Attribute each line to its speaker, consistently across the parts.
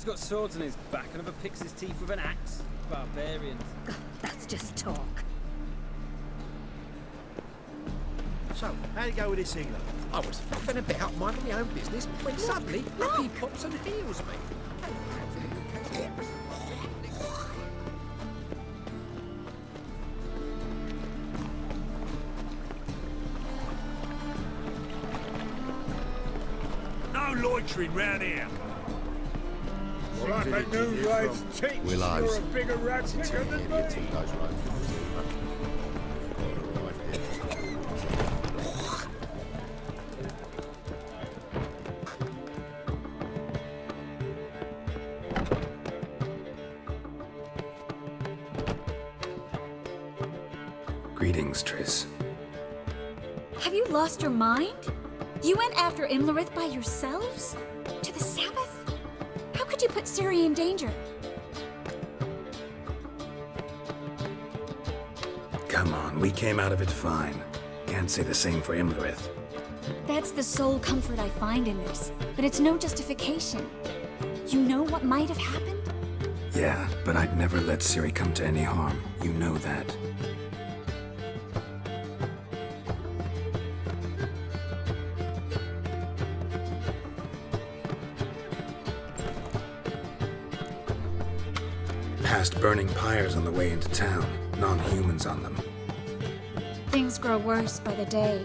Speaker 1: got swords on his back and never picks his teeth with an axe. Barbarians.
Speaker 2: That's just talk.
Speaker 3: So, how'd it go with this healer?
Speaker 4: I was faffing about, minding my own business, when suddenly Ricky pops and heals me.
Speaker 3: No loitering round here.
Speaker 5: Well, I make new lives teach.
Speaker 6: Willows.
Speaker 5: You're a bigger rat picker than me.
Speaker 6: Greetings, Triss.
Speaker 2: Have you lost your mind? You went after Imlerith by yourselves? To the Sabbath? How could you put Ciri in danger?
Speaker 6: Come on, we came out of it fine. Can't say the same for Imlerith.
Speaker 2: That's the sole comfort I find in this, but it's no justification. You know what might have happened?
Speaker 6: Yeah, but I'd never let Ciri come to any harm. You know that. Past burning pyres on the way into town, non-humans on them.
Speaker 2: Things grow worse by the day.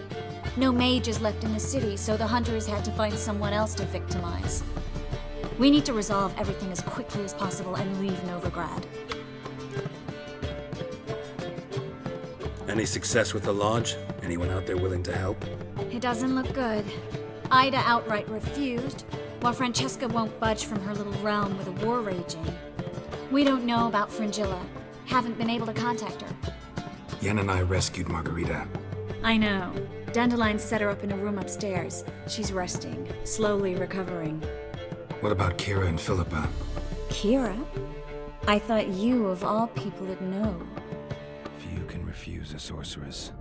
Speaker 2: No mages left in the city, so the hunters had to find someone else to victimize. We need to resolve everything as quickly as possible and leave Novigrad.
Speaker 6: Any success with the lodge? Anyone out there willing to help?
Speaker 2: It doesn't look good. Ida outright refused, while Francesca won't budge from her little realm with a war raging. We don't know about Fringilla. Haven't been able to contact her.
Speaker 6: Yen and I rescued Margarita.
Speaker 2: I know. Dandelion set her up in a room upstairs. She's resting, slowly recovering.
Speaker 6: What about Kira and Philippa?
Speaker 2: Kira? I thought you, of all people, would know.
Speaker 6: Few can refuse a sorceress.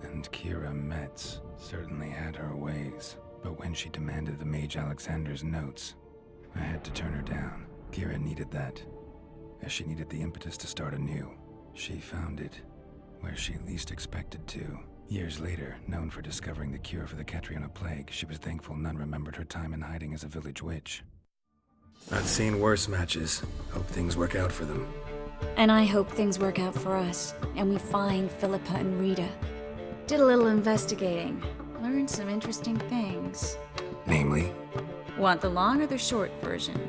Speaker 6: And Kira Metz certainly had her ways. But when she demanded the Mage Alexander's notes, I had to turn her down. Kira needed that, as she needed the impetus to start anew. She found it where she least expected to. Years later, known for discovering the cure for the Catriona plague, she was thankful none remembered her time in hiding as a village witch. I've seen worse matches. Hope things work out for them.
Speaker 2: And I hope things work out for us, and we find Philippa and Rita. Did a little investigating. Learned some interesting things.
Speaker 6: Namely?
Speaker 2: Want the long or the short version?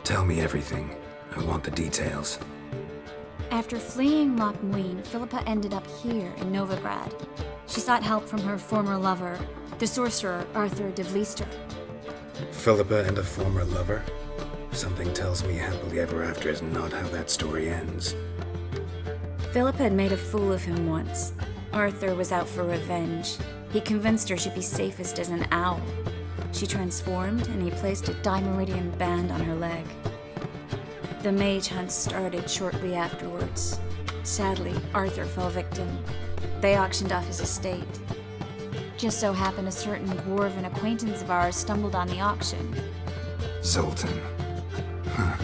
Speaker 6: Tell me everything. I want the details.
Speaker 2: After fleeing Loch Muin, Philippa ended up here in Novigrad. She sought help from her former lover, the sorcerer Arthur de Vlister.
Speaker 6: Philippa and a former lover? Something tells me happily ever after is not how that story ends.
Speaker 2: Philippa had made a fool of him once. Arthur was out for revenge. He convinced her she'd be safest as an owl. She transformed, and he placed a Dimeridian band on her leg. The mage hunt started shortly afterwards. Sadly, Arthur fell victim. They auctioned off his estate. Just so happened a certain dwarven acquaintance of ours stumbled on the auction.
Speaker 6: Zoltan. Huh.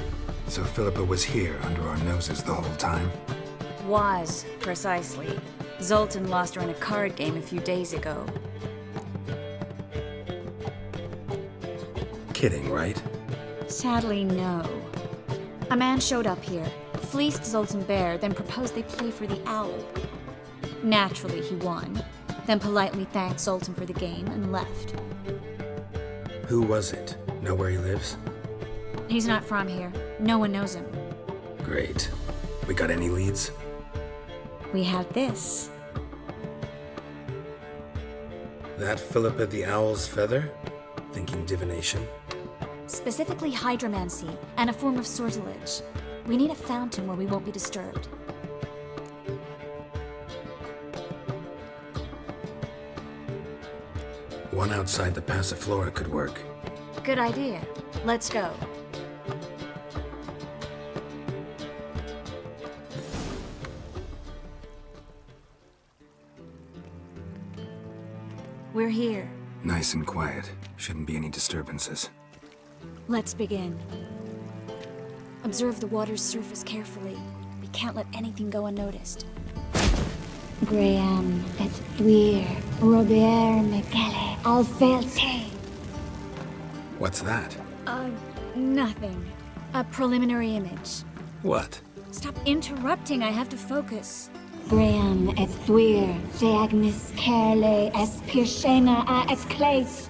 Speaker 6: So Philippa was here under our noses the whole time?
Speaker 2: Was, precisely. Zoltan lost her in a card game a few days ago.
Speaker 6: Kidding, right?
Speaker 2: Sadly, no. A man showed up here, fleeced Zoltan bare, then proposed they play for the owl. Naturally, he won, then politely thanked Zoltan for the game and left.
Speaker 6: Who was it? Know where he lives?
Speaker 2: He's not from here. No one knows him.
Speaker 6: Great. We got any leads?
Speaker 2: We have this.
Speaker 6: That Philippa the Owl's feather? Thinking divination?
Speaker 2: Specifically hydromancy and a form of sortilege. We need a fountain where we won't be disturbed.
Speaker 6: One outside the Passiflora could work.
Speaker 2: Good idea. Let's go. We're here.
Speaker 6: Nice and quiet. Shouldn't be any disturbances.
Speaker 2: Let's begin. Observe the water's surface carefully. We can't let anything go unnoticed. Graham et Thuir, Robert Mekele, Alfelte.
Speaker 6: What's that?
Speaker 2: Nothing. A preliminary image.
Speaker 6: What?
Speaker 2: Stop interrupting, I have to focus. Graham et Thuir, de Agnes Kerle, Espirshena a et Clates.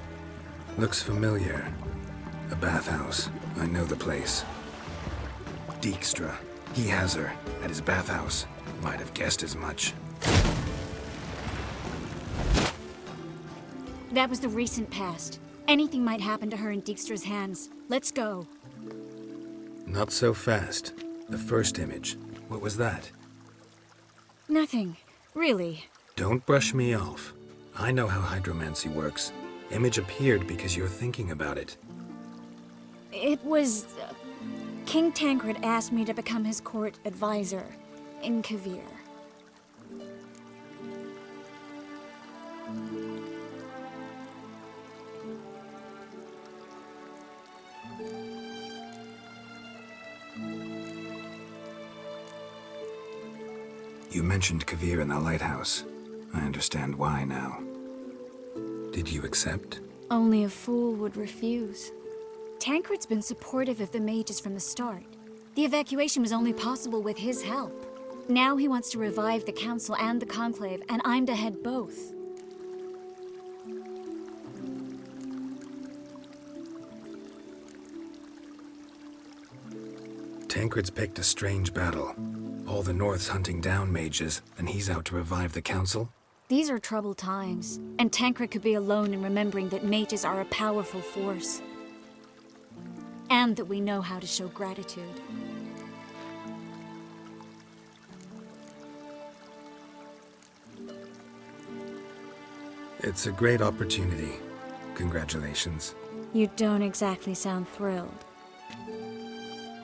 Speaker 6: Looks familiar. A bathhouse. I know the place. Dijkstra. He has her at his bathhouse. Might have guessed as much.
Speaker 2: That was the recent past. Anything might happen to her in Dijkstra's hands. Let's go.
Speaker 6: Not so fast. The first image. What was that?
Speaker 2: Nothing. Really.
Speaker 6: Don't brush me off. I know how hydromancy works. Image appeared because you're thinking about it.
Speaker 2: It was... King Tancred asked me to become his court advisor in Kavir.
Speaker 6: You mentioned Kavir in the lighthouse. I understand why now. Did you accept?
Speaker 2: Only a fool would refuse. Tancred's been supportive of the mages from the start. The evacuation was only possible with his help. Now he wants to revive the Council and the Conclave, and I'm to head both.
Speaker 6: Tancred's picked a strange battle. All the North's hunting down mages, and he's out to revive the Council?
Speaker 2: These are troubled times, and Tancred could be alone in remembering that mages are a powerful force. And that we know how to show gratitude.
Speaker 6: It's a great opportunity. Congratulations.
Speaker 2: You don't exactly sound thrilled.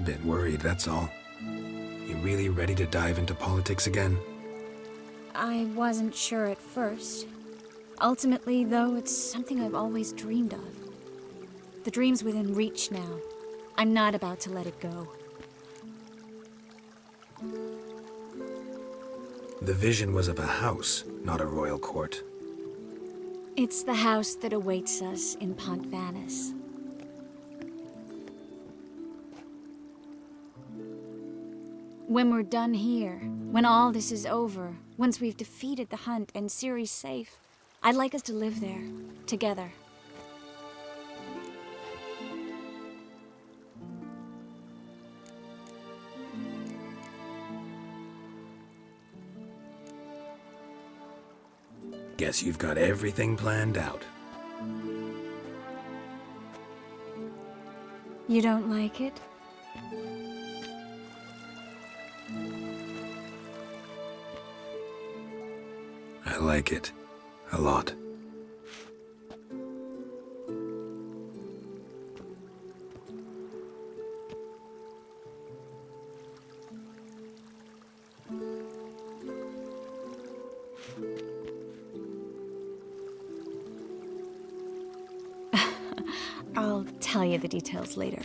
Speaker 6: Bit worried, that's all. You really ready to dive into politics again?
Speaker 2: I wasn't sure at first. Ultimately, though, it's something I've always dreamed of. The dream's within reach now. I'm not about to let it go.
Speaker 6: The vision was of a house, not a royal court.
Speaker 2: It's the house that awaits us in Pont Vanis. When we're done here, when all this is over, once we've defeated the hunt and Ciri's safe, I'd like us to live there, together.
Speaker 6: Guess you've got everything planned out.
Speaker 2: You don't like it?
Speaker 6: I like it. A lot.
Speaker 2: I'll tell you the details later.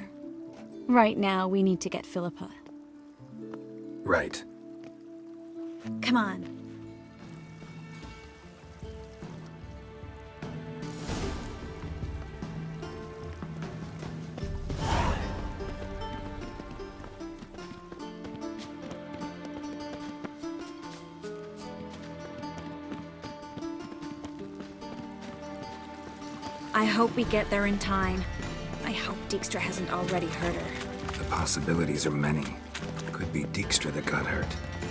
Speaker 2: Right now, we need to get Philippa.
Speaker 6: Right.
Speaker 2: Come on. I hope we get there in time. I hope Dijkstra hasn't already hurt her.
Speaker 6: The possibilities are many. Could be Dijkstra that got hurt.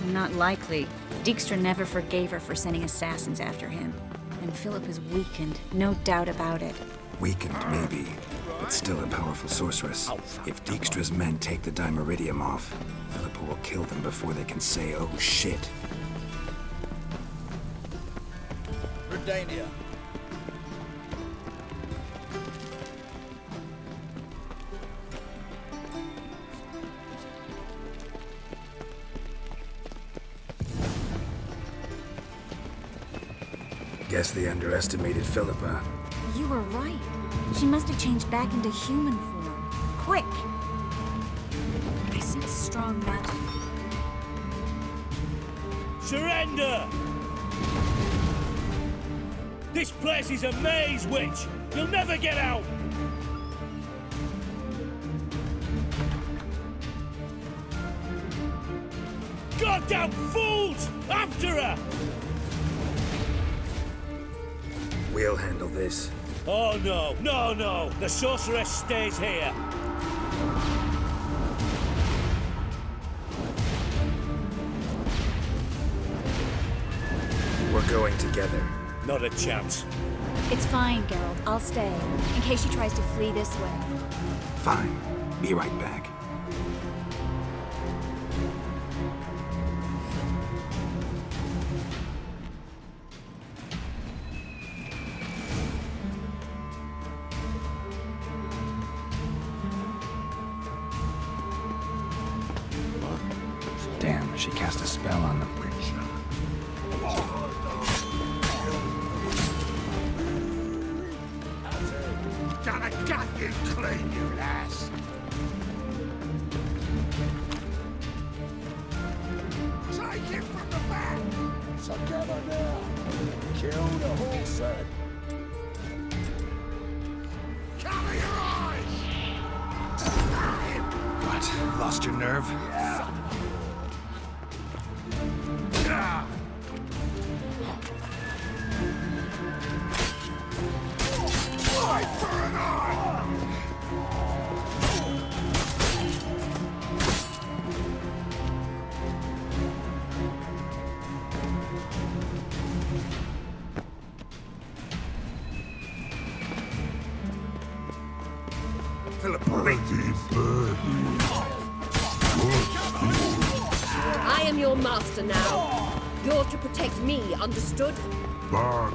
Speaker 2: Not likely. Dijkstra never forgave her for sending assassins after him. And Philip is weakened, no doubt about it.
Speaker 6: Weakened, maybe, but still a powerful sorceress. If Dijkstra's men take the Dimeridium off, Philippa will kill them before they can say, oh shit.
Speaker 3: Redania.
Speaker 6: Guess they underestimated Philippa.
Speaker 2: You were right. She must have changed back into human form. Quick! I sense strong magic.
Speaker 7: Surrender! This place is a maze, witch! You'll never get out! Goddamn fools! After her!
Speaker 6: We'll handle this.
Speaker 7: Oh no, no, no! The sorceress stays here!
Speaker 6: We're going together.
Speaker 7: Not a chance.
Speaker 2: It's fine, Geralt. I'll stay, in case she tries to flee this way.
Speaker 6: Fine. Be right back. Damn, she cast a spell on them.
Speaker 5: Gotta gut you clean, you ass! Take him from the back! Together now! Kill the whole set! Cover your eyes!
Speaker 6: What? Lost your nerve?
Speaker 5: Fight for an eye!
Speaker 6: Philip,
Speaker 8: I am your master now. You're to protect me, understood?
Speaker 5: Bard.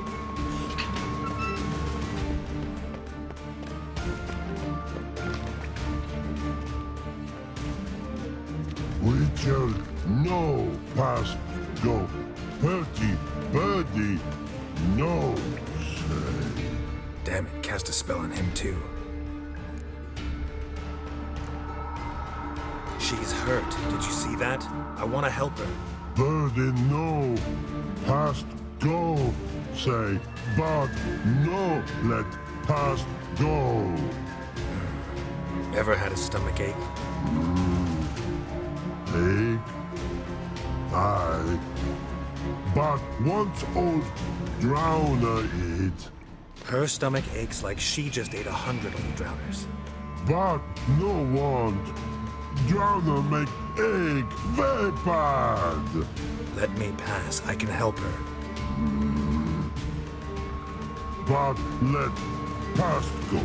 Speaker 5: We shall no past go. Hurty, birdie, no say.
Speaker 6: damn it, cast a spell on him too. She's hurt. Did you see that? I want to help her.
Speaker 5: Birdie, no past go. Say, but no let past go.
Speaker 6: Ever had a stomach ache?
Speaker 5: Ache? Aye. But once old drowner eat,
Speaker 6: Her stomach aches like she just ate 100 old drowners.
Speaker 5: but no want. Drowner make ache very bad.
Speaker 6: Let me pass. I can help her.
Speaker 5: But let past go.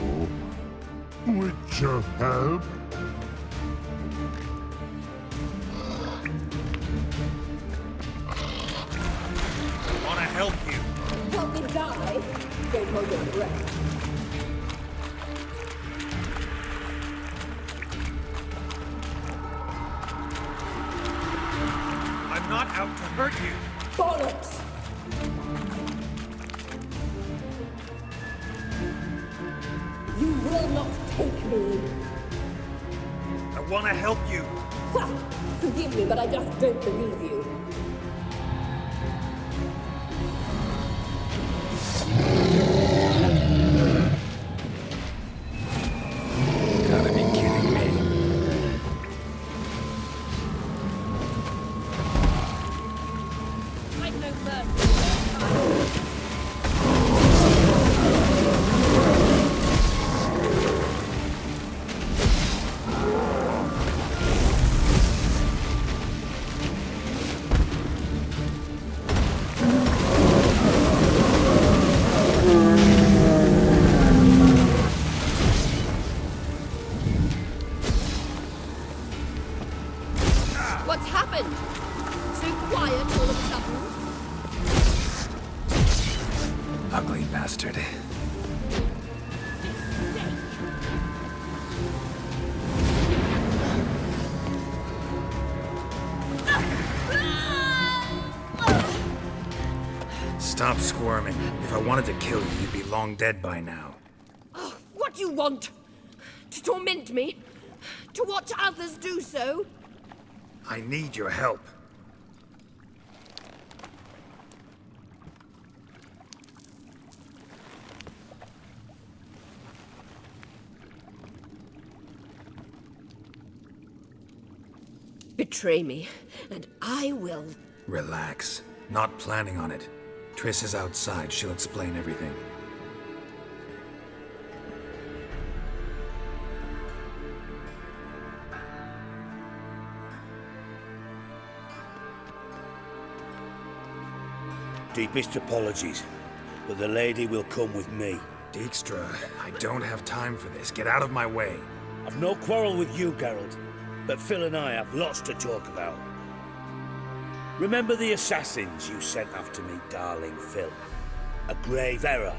Speaker 5: Which help?
Speaker 7: I want to help you.
Speaker 8: Help me die? Don't hold your breath.
Speaker 7: I'm not out to hurt you.
Speaker 8: Bollocks! You will not take me.
Speaker 7: I want to help you.
Speaker 8: Ha! Forgive me, but I just don't believe you.
Speaker 6: Gotta be kidding me.
Speaker 8: I've no mercy. What's happened? So quiet all of a sudden?
Speaker 6: Ugly bastard. Stop squirming. If I wanted to kill you, you'd be long dead by now.
Speaker 8: Oh, what do you want? To torment me? To watch others do so?
Speaker 6: I need your help.
Speaker 8: Betray me, and I will.
Speaker 6: Relax. Not planning on it. Triss is outside. She'll explain everything.
Speaker 7: Deepest apologies, but the lady will come with me.
Speaker 6: Dijkstra, I don't have time for this. Get out of my way.
Speaker 7: I've no quarrel with you, Geralt, but Phil and I have lots to talk about. Remember the assassins you sent after me, darling Phil? A grave error.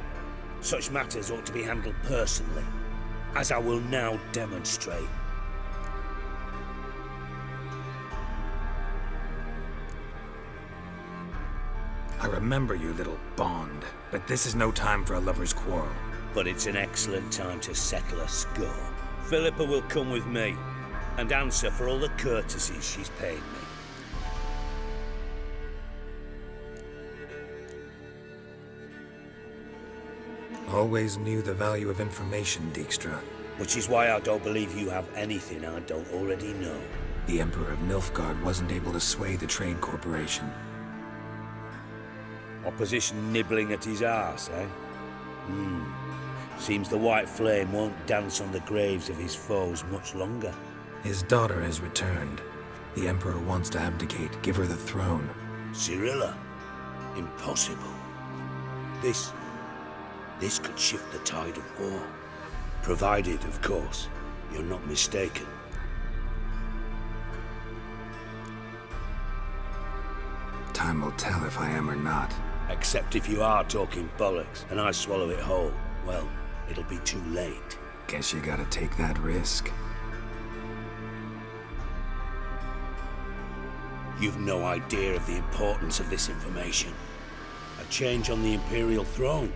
Speaker 7: Such matters ought to be handled personally, as I will now demonstrate.
Speaker 6: I remember you, little Bond, but this is no time for a lover's quarrel.
Speaker 7: But it's an excellent time to settle a score. Philippa will come with me, and answer for all the courtesies she's paid me.
Speaker 6: Always knew the value of information, Dijkstra.
Speaker 7: Which is why I don't believe you have anything I don't already know.
Speaker 6: The Emperor of Nilfgaard wasn't able to sway the Trade Corporation.
Speaker 7: Opposition nibbling at his arse, eh? Seems the White Flame won't dance on the graves of his foes much longer.
Speaker 6: His daughter has returned. The Emperor wants to abdicate, give her the throne.
Speaker 7: Cirilla? Impossible. This could shift the tide of war. Provided, of course, you're not mistaken.
Speaker 6: Time will tell if I am or not.
Speaker 7: Except if you are talking bollocks, and I swallow it whole, well, it'll be too late.
Speaker 6: Guess you gotta take that risk.
Speaker 7: You've no idea of the importance of this information. A change on the Imperial throne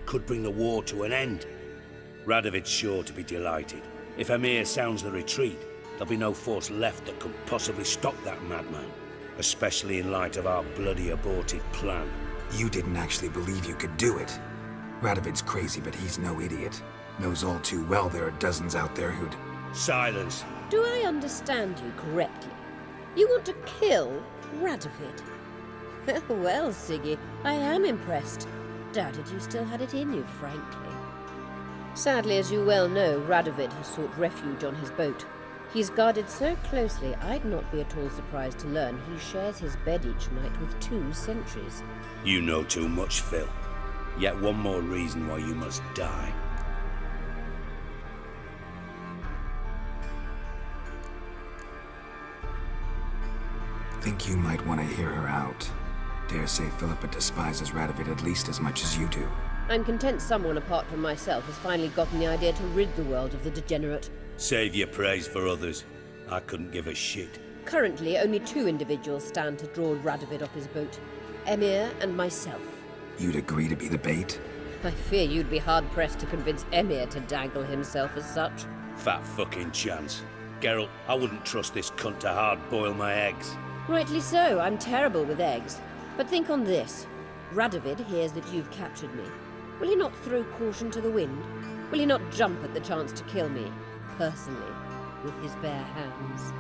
Speaker 7: could bring the war to an end. Radovid's sure to be delighted. If Emir sounds the retreat, there'll be no force left that could possibly stop that madman. Especially in light of our bloody aborted plan.
Speaker 6: You didn't actually believe you could do it. Radovid's crazy, but he's no idiot. Knows all too well there are dozens out there who'd...
Speaker 7: Silence.
Speaker 8: Do I understand you correctly? You want to kill Radovid? Well, Siggy, I am impressed. Doubted you still had it in you, frankly. Sadly, as you well know, Radovid has sought refuge on his boat. He's guarded so closely, I'd not be at all surprised to learn he shares his bed each night with 2 sentries.
Speaker 7: You know too much, Phil. Yet one more reason why you must die.
Speaker 6: Think you might want to hear her out. Dare say Philippa despises Radovid at least as much as you do.
Speaker 8: I'm content someone apart from myself has finally gotten the idea to rid the world of the degenerate.
Speaker 7: Save your praise for others. I couldn't give a shit.
Speaker 8: Currently, only 2 individuals stand to draw Radovid off his boat. Emir and myself.
Speaker 6: You'd agree to be the bait?
Speaker 8: I fear you'd be hard-pressed to convince Emir to dangle himself as such.
Speaker 7: Fat fucking chance. Geralt, I wouldn't trust this cunt to hard-boil my eggs.
Speaker 8: Rightly so, I'm terrible with eggs. But think on this. Radovid hears that you've captured me. Will he not throw caution to the wind? Will he not jump at the chance to kill me, personally, with his bare hands?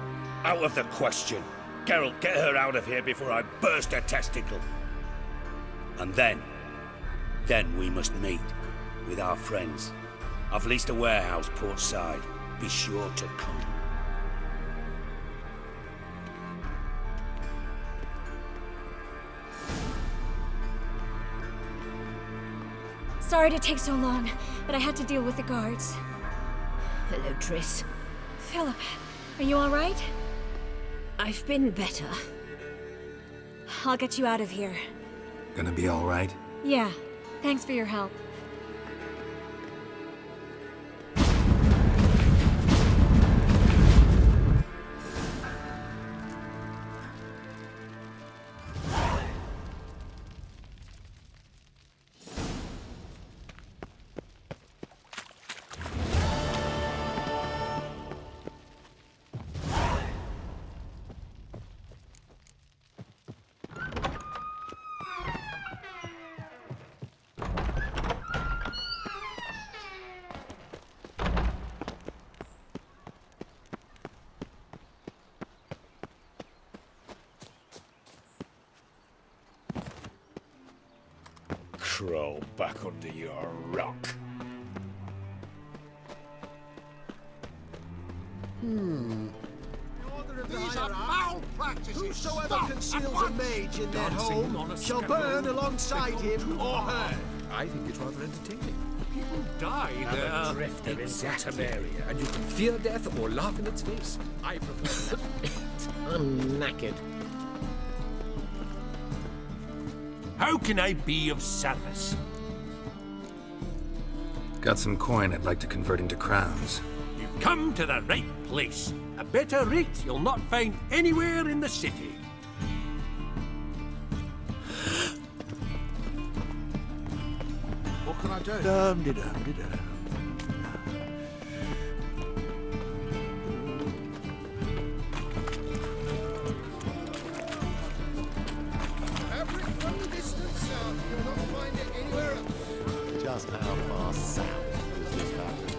Speaker 7: Out of the question. Geralt, get her out of here before I burst her testicle. And then we must meet with our friends. I've leased a warehouse port side. Be sure to come.
Speaker 2: Sorry to take so long, but I had to deal with the guards.
Speaker 8: Hello, Triss.
Speaker 2: Philip, are you all right?
Speaker 8: I've been better.
Speaker 2: I'll get you out of here.
Speaker 6: Gonna be all right?
Speaker 2: Yeah, thanks for your help.
Speaker 5: crawl back under your rock.
Speaker 4: These are foul practices. Whosoever conceals a mage in their home shall burn alongside him or her. I think it's rather entertaining. People die there.
Speaker 5: I'm a drifter in Satameria.
Speaker 4: And you can fear death or laugh in its face. I prefer that. I'm knackered.
Speaker 5: How can I be of service?
Speaker 6: Got some coin I'd like to convert into crowns.
Speaker 5: You've come to the right place. A better rate you'll not find anywhere in the city.
Speaker 4: What can I do?
Speaker 3: Dum-de-dum-de-dum.
Speaker 4: Fabric from the distant south. You'll not find it anywhere else.
Speaker 9: Just how far south is this fabric?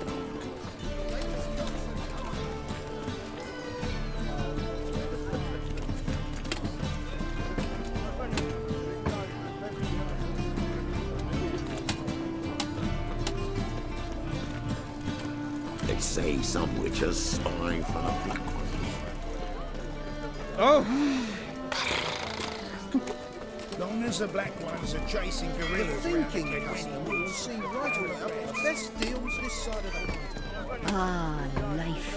Speaker 9: They say some witches spy for the black ones.
Speaker 1: Oh!
Speaker 3: Long as the black ones are chasing gorillas around the
Speaker 4: Thinking custom will see right about the best deals this side of the mountain.
Speaker 8: Ah, life.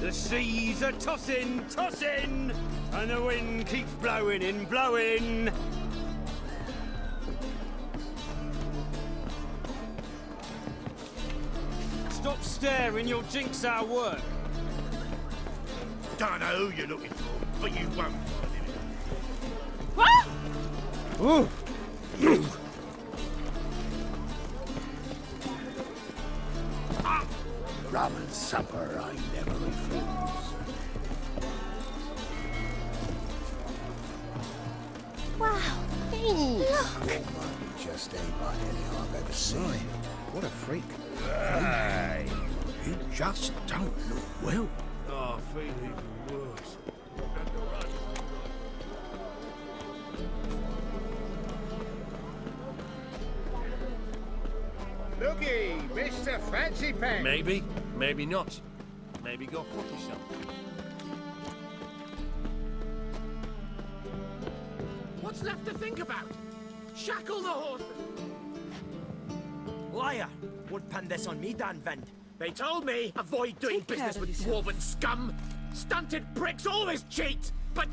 Speaker 7: The seas are tossing, tossing, and the wind keeps blowing and blowing. Stop staring, you'll jinx our work.
Speaker 5: Don't know who you're looking for, but you won't find it.
Speaker 1: Ooh!
Speaker 3: rum and supper I never refuse.
Speaker 2: Wow.
Speaker 3: Your money just ain't like any I've ever seen.
Speaker 4: What a freak.
Speaker 3: Hey, you just don't look well.
Speaker 5: Oh, I feel even worse.
Speaker 4: Looky, Mr. Fancy Pants.
Speaker 5: Maybe, maybe not. Maybe go fuck yourself.
Speaker 4: What's left to think about? Shackle the horse.
Speaker 10: Liar! Won't pin this on me, Dan Vind.
Speaker 4: They told me avoid doing business with dwarven scum. Stunted pricks always cheat. But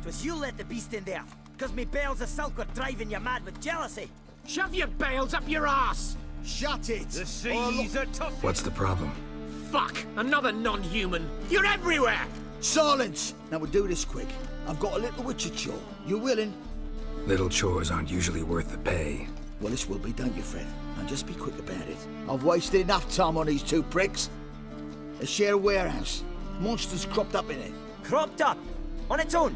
Speaker 10: 'Twas you let the beast in there, 'cause me bales of silk were driving you mad with jealousy.
Speaker 4: shove your bales up your ass.
Speaker 3: Shut it!
Speaker 7: The seas are tossing.
Speaker 6: What's the problem?
Speaker 4: Fuck, another non-human. You're everywhere.
Speaker 3: Silence! Now we'll do this quick. I've got a little witcher chore. You willing?
Speaker 6: Little chores aren't usually worth the pay.
Speaker 3: Well, this will be, don't you, Fred? Now just be quick about it. I've wasted enough time on these two pricks. They share a warehouse. Monsters cropped up in it.
Speaker 10: Cropped up? On its own?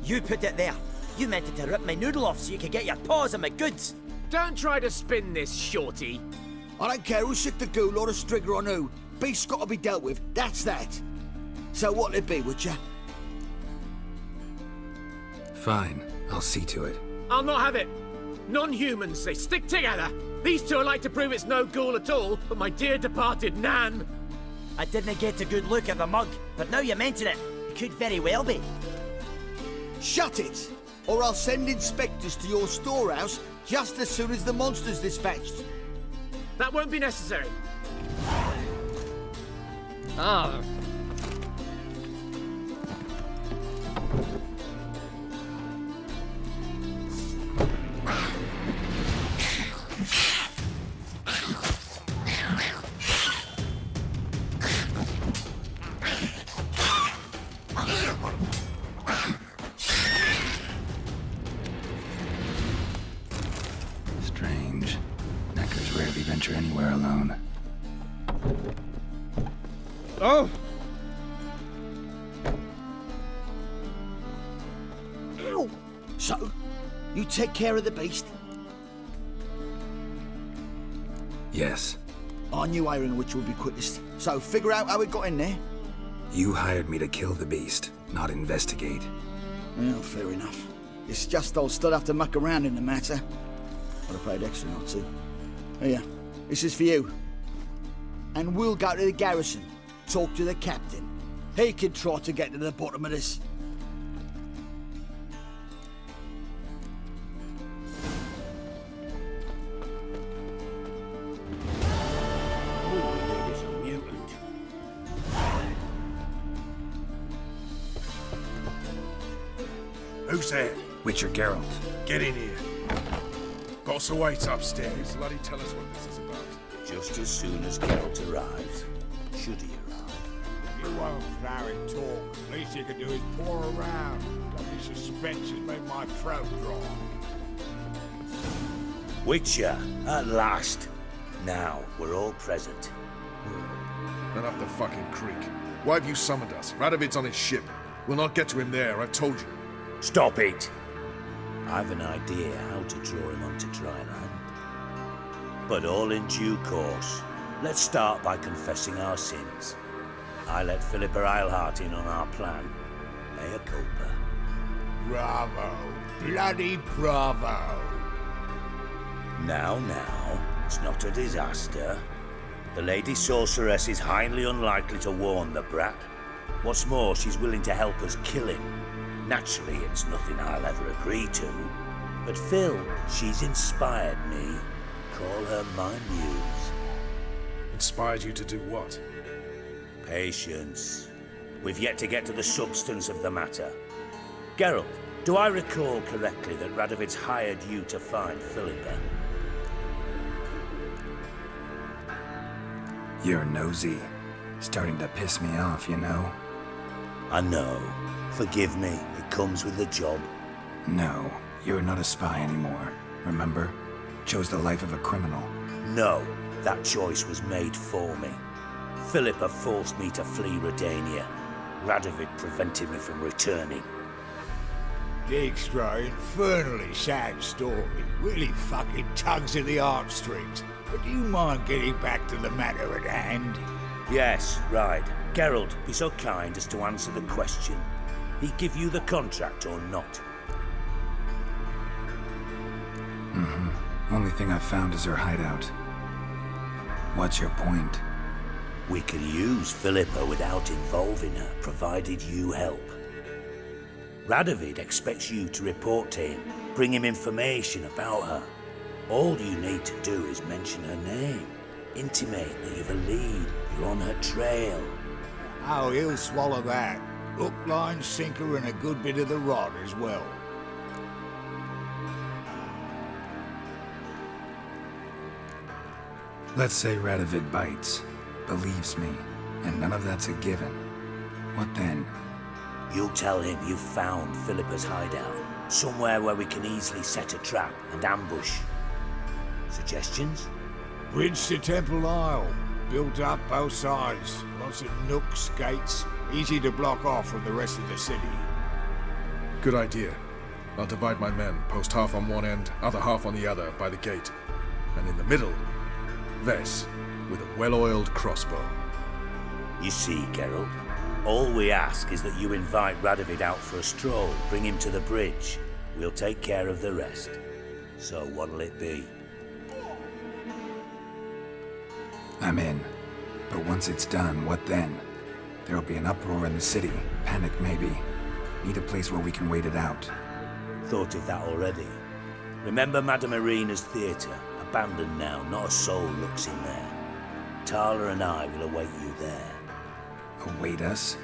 Speaker 10: You put it there. You meant it to rip my noodle off so you could get your paws on my goods.
Speaker 4: Don't try to spin this, shorty.
Speaker 3: I don't care who sick the ghoul or the strigger on who. Beast's got to be dealt with. That's that. So what'll it be, would ya?
Speaker 6: Fine, I'll see to it.
Speaker 4: I'll not have it. Non-humans, they stick together. These two are like to prove it's no ghoul at all, but my dear departed Nan.
Speaker 10: I didn't get a good look at the mug, but now you mention it, it could very well be.
Speaker 3: Shut it! Or I'll send inspectors to your storehouse just as soon as the monster's dispatched.
Speaker 4: That won't be necessary.
Speaker 1: Ah.
Speaker 6: Strange. Neckers rarely venture anywhere alone.
Speaker 1: Oh!
Speaker 3: Ow! So, you take care of the beast.
Speaker 6: Yes.
Speaker 3: I knew hiring which would be quickest. So figure out how it got in there.
Speaker 6: You hired me to kill the beast, not investigate.
Speaker 3: Well, fair enough. It's just I'll still have to muck around in the matter. But I paid extra not to. Here, this is for you. And we'll go to the garrison, talk to the captain. He can try to get to the bottom of this.
Speaker 4: Who's there?
Speaker 6: Witcher Geralt.
Speaker 4: Get in here. Boss awaits upstairs. Bloody tell us what this is about.
Speaker 7: Just as soon as Geralt arrives, should he arrive.
Speaker 5: You won't plow and talk. Least you can do is pour around. Bloody suspense has made my throat dry.
Speaker 7: Witcher, at last. Now, we're all present.
Speaker 4: Then up the fucking creek. Why have you summoned us? Radovid's on his ship. We'll not get to him there, I've told you.
Speaker 7: Stop it! I've an idea how to draw him onto dry land. But all in due course. Let's start by confessing our sins. I let Philippa Eilhart in on our plan. Mea culpa.
Speaker 5: Bravo. Bloody bravo.
Speaker 7: Now, it's not a disaster. The Lady Sorceress is highly unlikely to warn the brat. What's more, she's willing to help us kill him. Naturally, it's nothing I'll ever agree to. But Phil, she's inspired me. Call her my muse.
Speaker 4: Inspired you to do what?
Speaker 7: Patience. We've yet to get to the substance of the matter. Geralt, do I recall correctly that Radovid's hired you to find Philippa?
Speaker 6: You're nosy. Starting to piss me off, you know?
Speaker 7: I know. Forgive me, it comes with the job.
Speaker 6: No, you're not a spy anymore. Remember? Chose the life of a criminal.
Speaker 7: No, that choice was made for me. Philippa forced me to flee Redania. Radovid prevented me from returning.
Speaker 5: Dijkstra, infernally sad story. Really fucking tugs at the heartstrings. But do you mind getting back to the matter at hand?
Speaker 7: Yes, right. Geralt, be so kind as to answer the question. He give you the contract or not?
Speaker 6: Only thing I've found is her hideout. What's your point?
Speaker 7: We can use Philippa without involving her, provided you help. Radovid expects you to report to him, bring him information about her. All you need to do is mention her name. Intimate that you've a lead, you're on her trail.
Speaker 5: Oh, he'll swallow that. Hook, line, sinker, and a good bit of the rod as well.
Speaker 6: Let's say Radovid bites, believes me, and none of that's a given. What then?
Speaker 7: You'll tell him you've found Philippa's hideout, somewhere where we can easily set a trap and ambush. Suggestions?
Speaker 5: Bridge to Temple Isle. Built up both sides. Lots of nooks, gates. Easy to block off from the rest of the city.
Speaker 4: Good idea. I'll divide my men, post half on one end, other half on the other, by the gate. And in the middle, Ves, with a well-oiled crossbow.
Speaker 7: You see, Geralt, all we ask is that you invite Radovid out for a stroll, bring him to the bridge. We'll take care of the rest. So what'll it be?
Speaker 6: I'm in. But once it's done, what then? There'll be an uproar in the city. Panic, maybe. Need a place where we can wait it out.
Speaker 7: Thought of that already. Remember Madame Irina's theatre? Abandoned now, not a soul looks in there. Tala and I will await you there.
Speaker 6: Await us?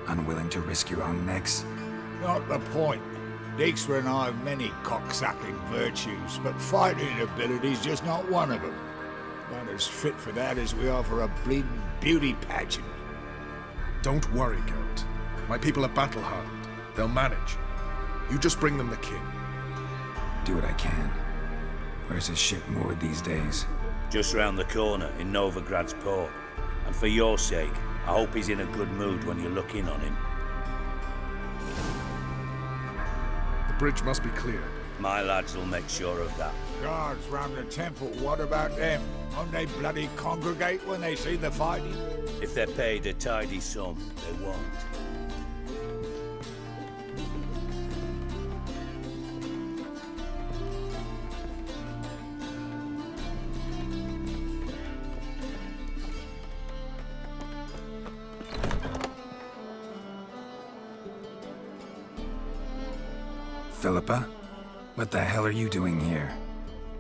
Speaker 6: Unwilling to risk your own necks?
Speaker 5: Not the point. Dijkstra and I have many cocksucking virtues, but fighting ability's just not one of them. Not as fit for that as we are for a bleeding beauty pageant.
Speaker 4: Don't worry, Geralt. My people are battle-hardened. They'll manage. You just bring them the king.
Speaker 6: Do what I can. Where's his ship moored these days?
Speaker 7: Just round the corner, in Novigrad's port. And for your sake, I hope he's in a good mood when you look in on him.
Speaker 4: The bridge must be clear.
Speaker 7: My lads will make sure of that.
Speaker 5: Guards round the temple, what about them? Won't they bloody congregate when they see the fighting?
Speaker 7: If they're paid a tidy sum, they won't.
Speaker 6: Philippa? What the hell are you doing here?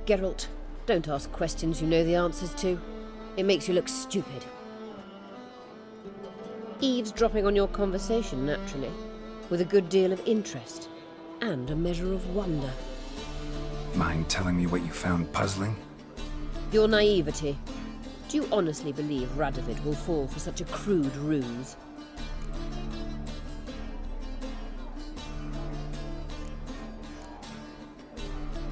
Speaker 8: Geralt, don't ask questions you know the answers to. It makes you look stupid. Eavesdropping on your conversation, naturally, with a good deal of interest and a measure of wonder.
Speaker 6: Mind telling me what you found puzzling?
Speaker 8: Your naivety. Do you honestly believe Radovid will fall for such a crude ruse?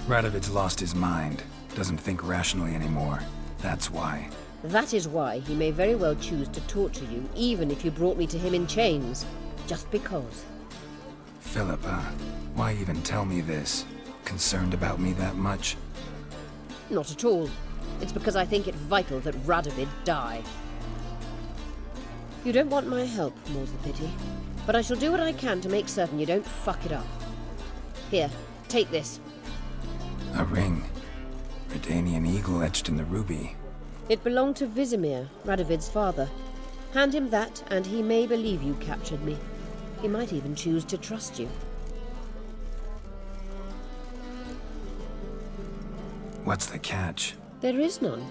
Speaker 6: Radovid's lost his mind. Doesn't think rationally anymore. That's why.
Speaker 8: That is why he may very well choose to torture you, even if you brought me to him in chains. Just because.
Speaker 6: Philippa, why even tell me this? Concerned about me that much?
Speaker 8: Not at all. It's because I think it vital that Radovid die. You don't want my help, more's the pity. But I shall do what I can to make certain you don't fuck it up. Here, take this.
Speaker 6: A ring. Redanian eagle etched in the ruby.
Speaker 8: It belonged to Vizimir, Radovid's father. Hand him that, and he may believe you captured me. He might even choose to trust you.
Speaker 6: What's the catch?
Speaker 8: There is none.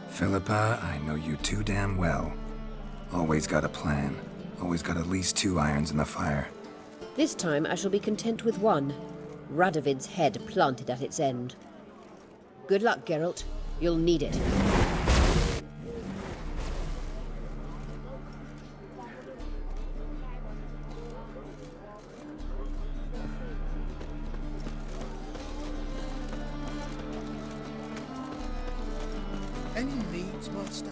Speaker 6: Philippa, I know you too damn well. Always got a plan. Always got at least 2 irons in the fire.
Speaker 8: This time I shall be content with one. Radovid's head planted at its end. Good luck, Geralt. You'll need it.
Speaker 4: Any needs, master?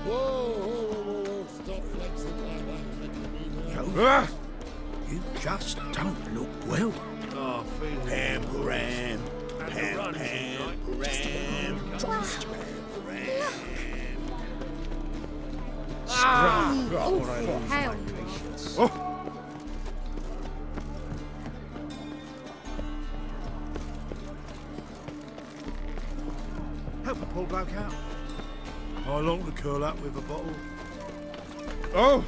Speaker 9: Whoa, stop flexing like that.
Speaker 5: Ah! You just don't look well.
Speaker 4: Oh, feeling
Speaker 7: Pam, ram.
Speaker 4: Pam,
Speaker 7: Ram.
Speaker 2: Hell.
Speaker 4: Help a poor bloke out. I long to curl up with a bottle. Oh!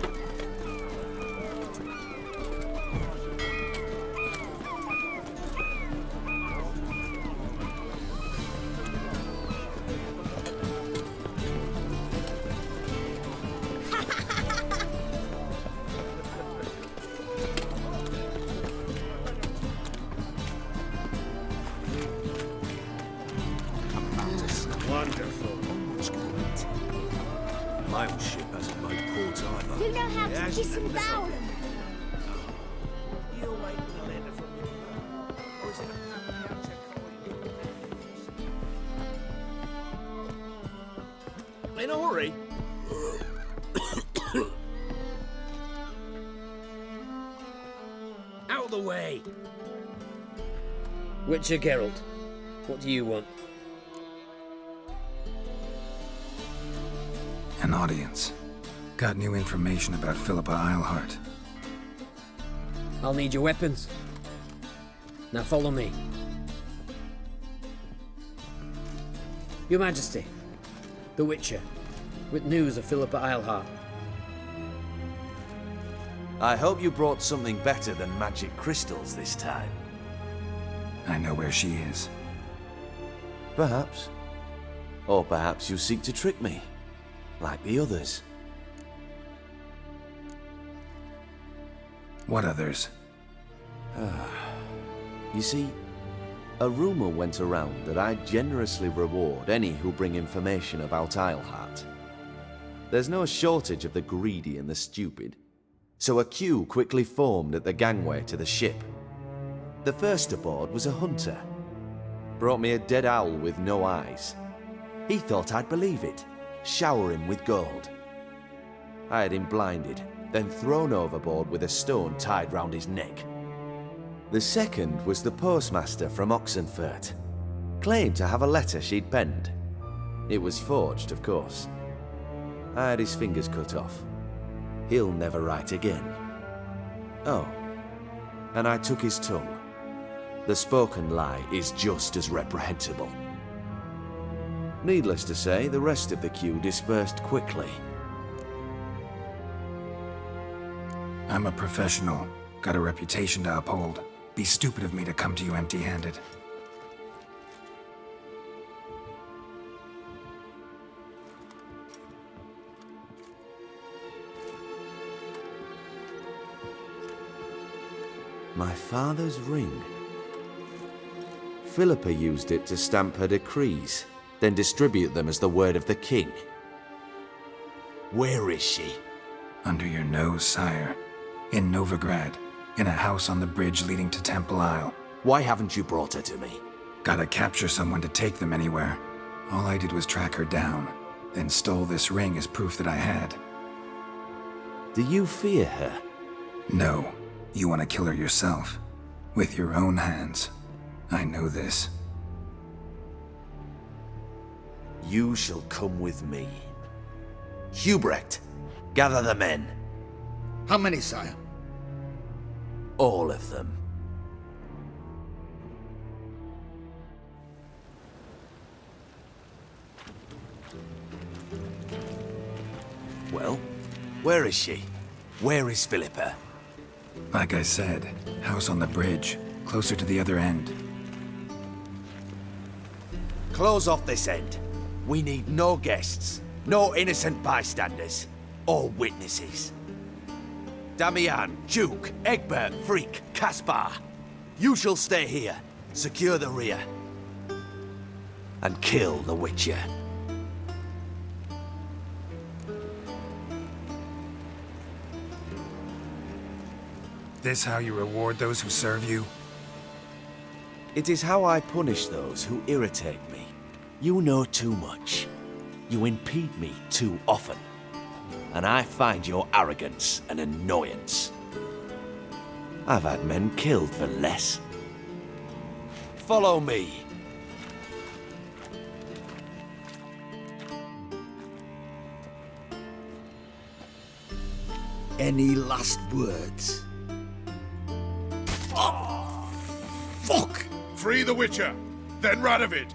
Speaker 4: Wonderful. My old ship hasn't made port either.
Speaker 11: You know how
Speaker 4: It
Speaker 11: to
Speaker 4: hasn't,
Speaker 11: disembowel
Speaker 4: and
Speaker 11: them.
Speaker 4: You're waiting for a letter from me. Or is it a family coin? In a hurry?
Speaker 1: Out of the way! Witcher Geralt, what do you want?
Speaker 6: An audience. Got new information about Philippa Eilhart.
Speaker 1: I'll need your weapons. Now follow me. Your Majesty, the Witcher, with news of Philippa Eilhart.
Speaker 12: I hope you brought something better than magic crystals this time.
Speaker 6: I know where she is.
Speaker 12: Perhaps. Or perhaps you seek to trick me, like the others.
Speaker 6: What others?
Speaker 12: You see, a rumor went around that I generously reward any who bring information about Eilhart. There's no shortage of the greedy and the stupid, so a queue quickly formed at the gangway to the ship. The first aboard was a hunter. Brought me a dead owl with no eyes. He thought I'd believe it, shower him with gold. I had him blinded, then thrown overboard with a stone tied round his neck. The second was the postmaster from Oxenfurt. Claimed to have a letter she'd penned. It was forged, of course. I had his fingers cut off. He'll never write again. Oh, and I took his tongue. The spoken lie is just as reprehensible. Needless to say, the rest of the queue dispersed quickly.
Speaker 6: I'm a professional. Got a reputation to uphold. Be stupid of me to come to you empty-handed.
Speaker 12: My father's ring. Philippa used it to stamp her decrees, then distribute them as the word of the king. Where is she?
Speaker 6: Under your nose, sire. In Novigrad, in a house on the bridge leading to Temple Isle.
Speaker 12: Why haven't you brought her to me?
Speaker 6: Gotta capture someone to take them anywhere. All I did was track her down, then stole this ring as proof that I had.
Speaker 12: Do you fear her?
Speaker 6: No. You want to kill her yourself. With your own hands. I know this.
Speaker 12: You shall come with me. Hubrecht, gather the men.
Speaker 3: How many, sire?
Speaker 12: All of them. Well, where is she? Where is Philippa?
Speaker 6: Like I said, house on the bridge, closer to the other end.
Speaker 12: Close off this end. We need no guests, no innocent bystanders, or witnesses. Damian, Duke, Egbert, Freak, Caspar. You shall stay here, secure the rear, and kill the Witcher.
Speaker 6: This how you reward those who serve you?
Speaker 12: It is how I punish those who irritate me. You know too much. You impede me too often. And I find your arrogance an annoyance. I've had men killed for less. Follow me.
Speaker 3: Any last words? Fuck!
Speaker 4: Free the Witcher, then Radovid.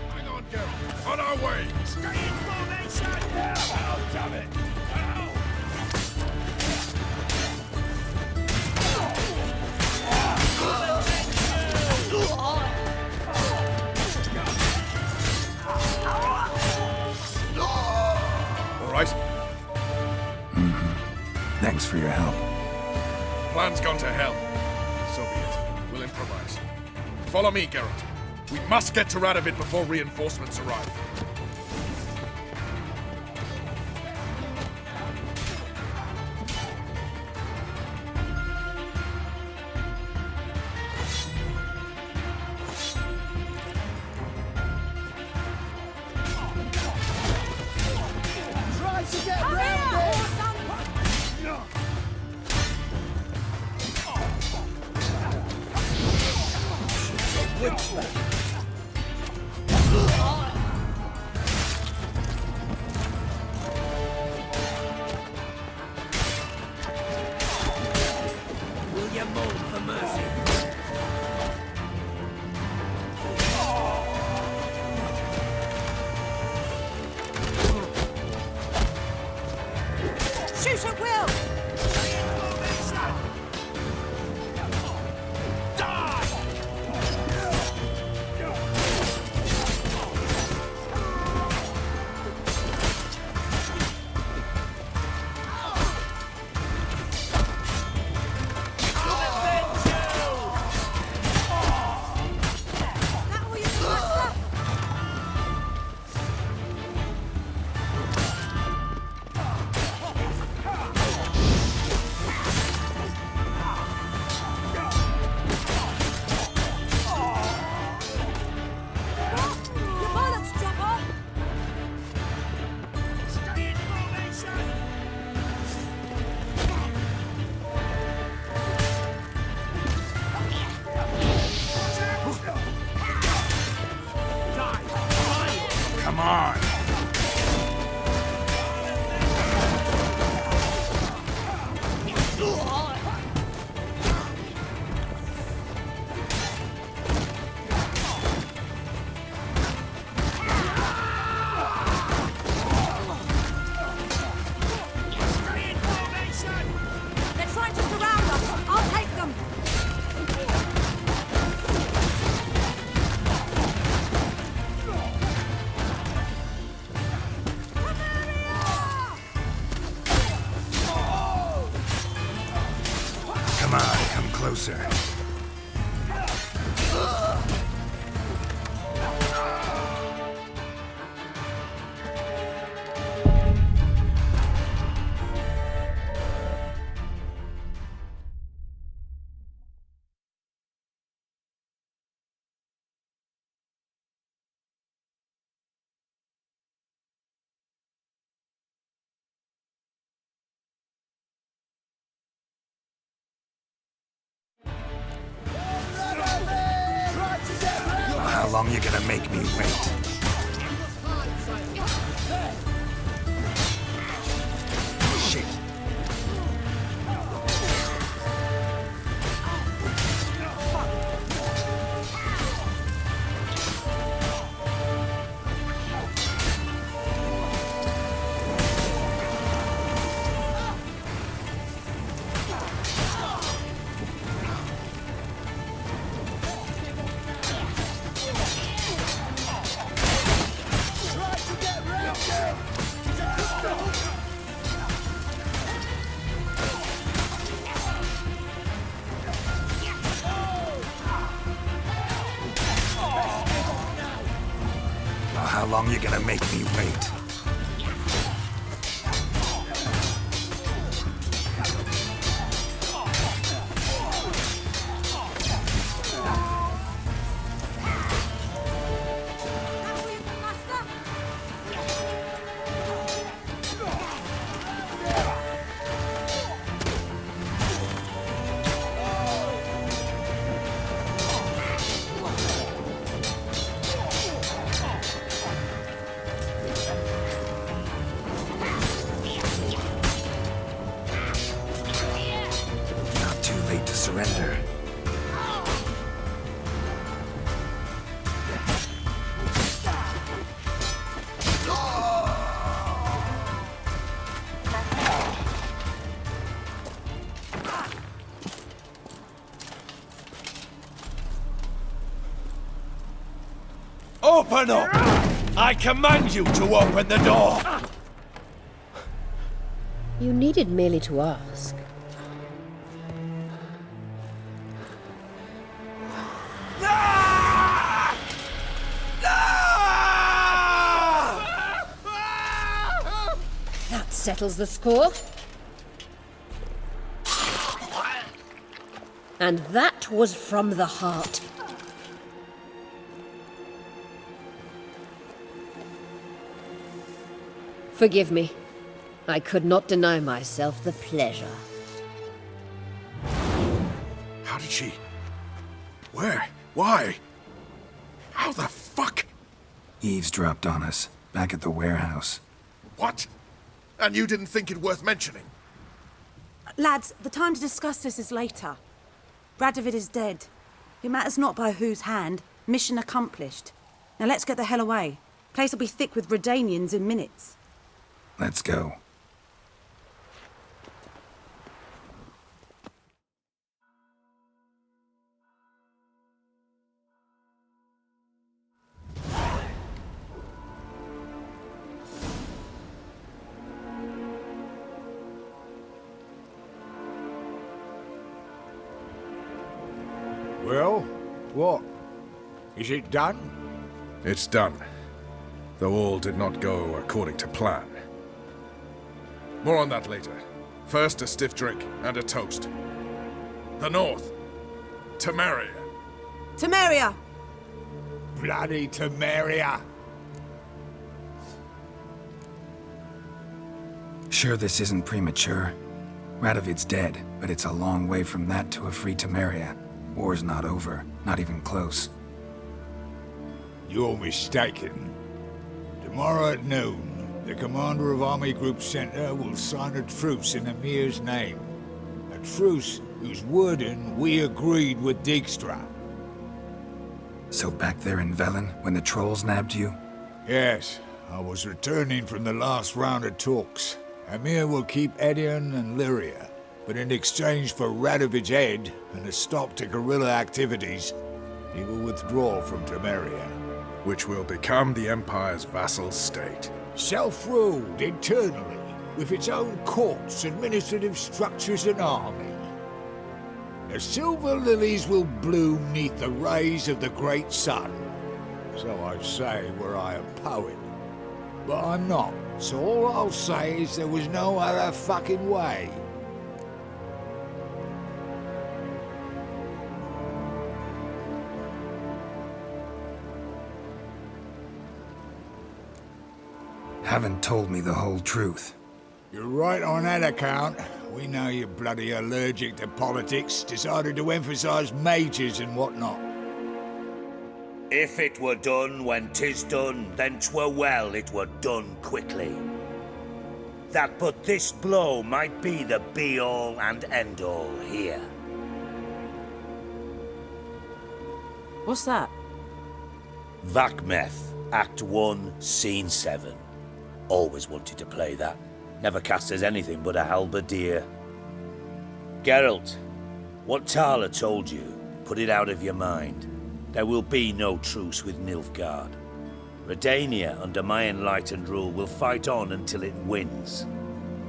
Speaker 4: Hang on, Geralt. On our way. Stay in formation. Oh, damn it. All right.
Speaker 6: Thanks for your help.
Speaker 4: Plan's gone to hell. So be it. We'll improvise. Follow me, Geralt. We must get to Radovid before reinforcements arrive.
Speaker 3: Try to get round it!
Speaker 7: Will you moan for mercy?
Speaker 11: Shoot at will!
Speaker 6: Come on, come closer. How long you gonna make me wait? Shit. How long you gonna make me wait? Surrender.
Speaker 4: Open up! I command you to open the door!
Speaker 8: You needed merely to ask. That settles the score. And that was from the heart. Forgive me. I could not deny myself the pleasure.
Speaker 4: How did she... Where? Why? How the fuck?
Speaker 6: Eavesdropped on us, back at the warehouse.
Speaker 4: What? And you didn't think it worth mentioning?
Speaker 11: Lads, the time to discuss this is later. Radovid is dead. It matters not by whose hand. Mission accomplished. Now let's get the hell away. Place will be thick with Redanians in minutes.
Speaker 6: Let's go.
Speaker 5: Well, what? Is it done?
Speaker 4: It's done. Though all did not go according to plan. More on that later. First, a stiff drink and a toast. The North. Temeria.
Speaker 11: Temeria!
Speaker 5: Bloody Temeria!
Speaker 6: Sure this isn't premature? Radovid's dead, but it's a long way from that to a free Temeria. War's not over, not even close.
Speaker 5: You're mistaken. Tomorrow at noon, the commander of Army Group Center will sign a truce in Emir's name. A truce whose wording we agreed with Dijkstra.
Speaker 6: So back there in Velen, when the trolls nabbed you?
Speaker 5: Yes, I was returning from the last round of talks. Emir will keep Edion and Lyria, but in exchange for Radovid's head and a stop to guerrilla activities, he will withdraw from Temeria.
Speaker 4: Which will become the Empire's vassal state.
Speaker 5: Self-ruled internally, with its own courts, administrative structures and army. The silver lilies will bloom neath the rays of the great sun. So I'd say were I a poet. But I'm not, so all I'll say is there was no other fucking way.
Speaker 6: Haven't told me the whole truth.
Speaker 5: You're right on that account. We know you're bloody allergic to politics, decided to emphasise majors and whatnot.
Speaker 7: If it were done when 'tis done, then 'twere well it were done quickly. That but this blow might be the be-all and end-all here.
Speaker 11: What's that?
Speaker 7: Vakmeth, Act 1, Scene 7. Always wanted to play that. Never cast as anything but a halberdier. Geralt, what Tala told you, put it out of your mind. There will be no truce with Nilfgaard. Redania, under my enlightened rule, will fight on until it wins.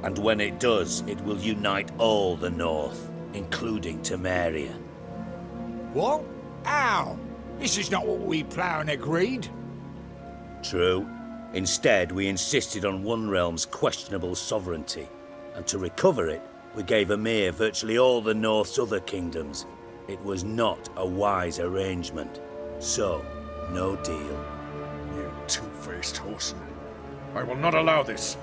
Speaker 7: And when it does, it will unite all the North, including Temeria.
Speaker 5: What? How? This is not what we plough and agreed.
Speaker 7: True. Instead, we insisted on one realm's questionable sovereignty, and to recover it, we gave Emhyr virtually all the North's other kingdoms. It was not a wise arrangement. So, no deal.
Speaker 4: You two-faced whoreson. I will not allow this.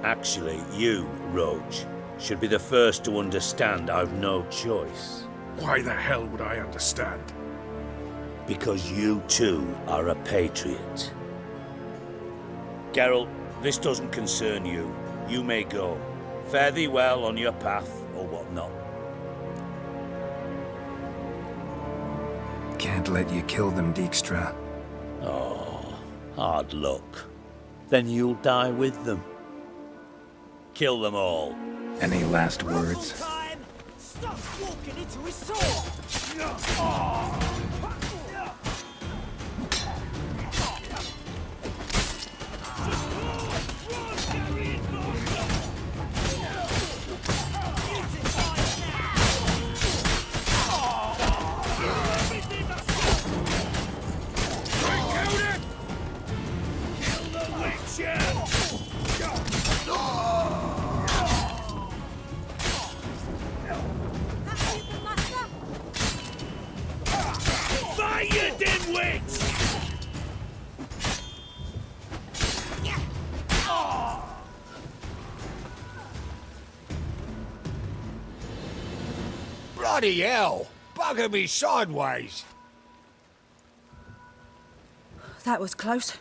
Speaker 7: Actually, you, Roach, should be the first to understand I've no choice.
Speaker 4: Why the hell would I understand?
Speaker 7: Because you too are a patriot. Geralt, this doesn't concern you. You may go. Fare thee well on your path, or whatnot.
Speaker 6: Can't let you kill them, Dijkstra.
Speaker 7: Oh, hard luck. Then you'll die with them. Kill them all.
Speaker 6: Any last words?
Speaker 10: Stop walking into his sword!
Speaker 5: Bloody hell! Bugger me sideways!
Speaker 11: That was close.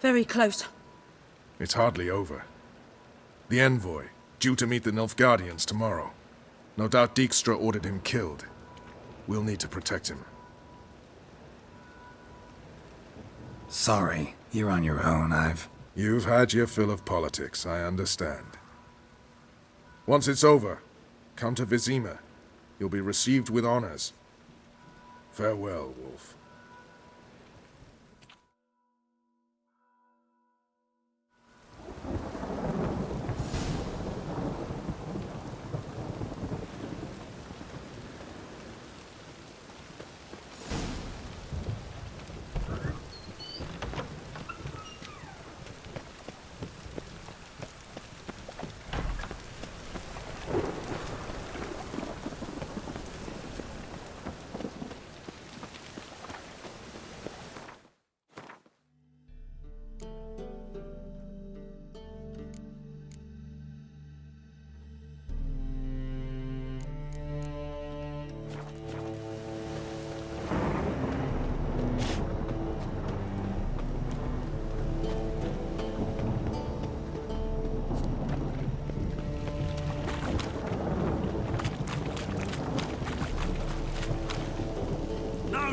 Speaker 11: Very close.
Speaker 4: It's hardly over. The envoy, due to meet the Nilfgaardians tomorrow. No doubt Dijkstra ordered him killed. We'll need to protect him.
Speaker 6: Sorry, you're on your own.
Speaker 4: You've had your fill of politics, I understand. Once it's over, come to Vizima. You'll be received with honors. Farewell, Wolf.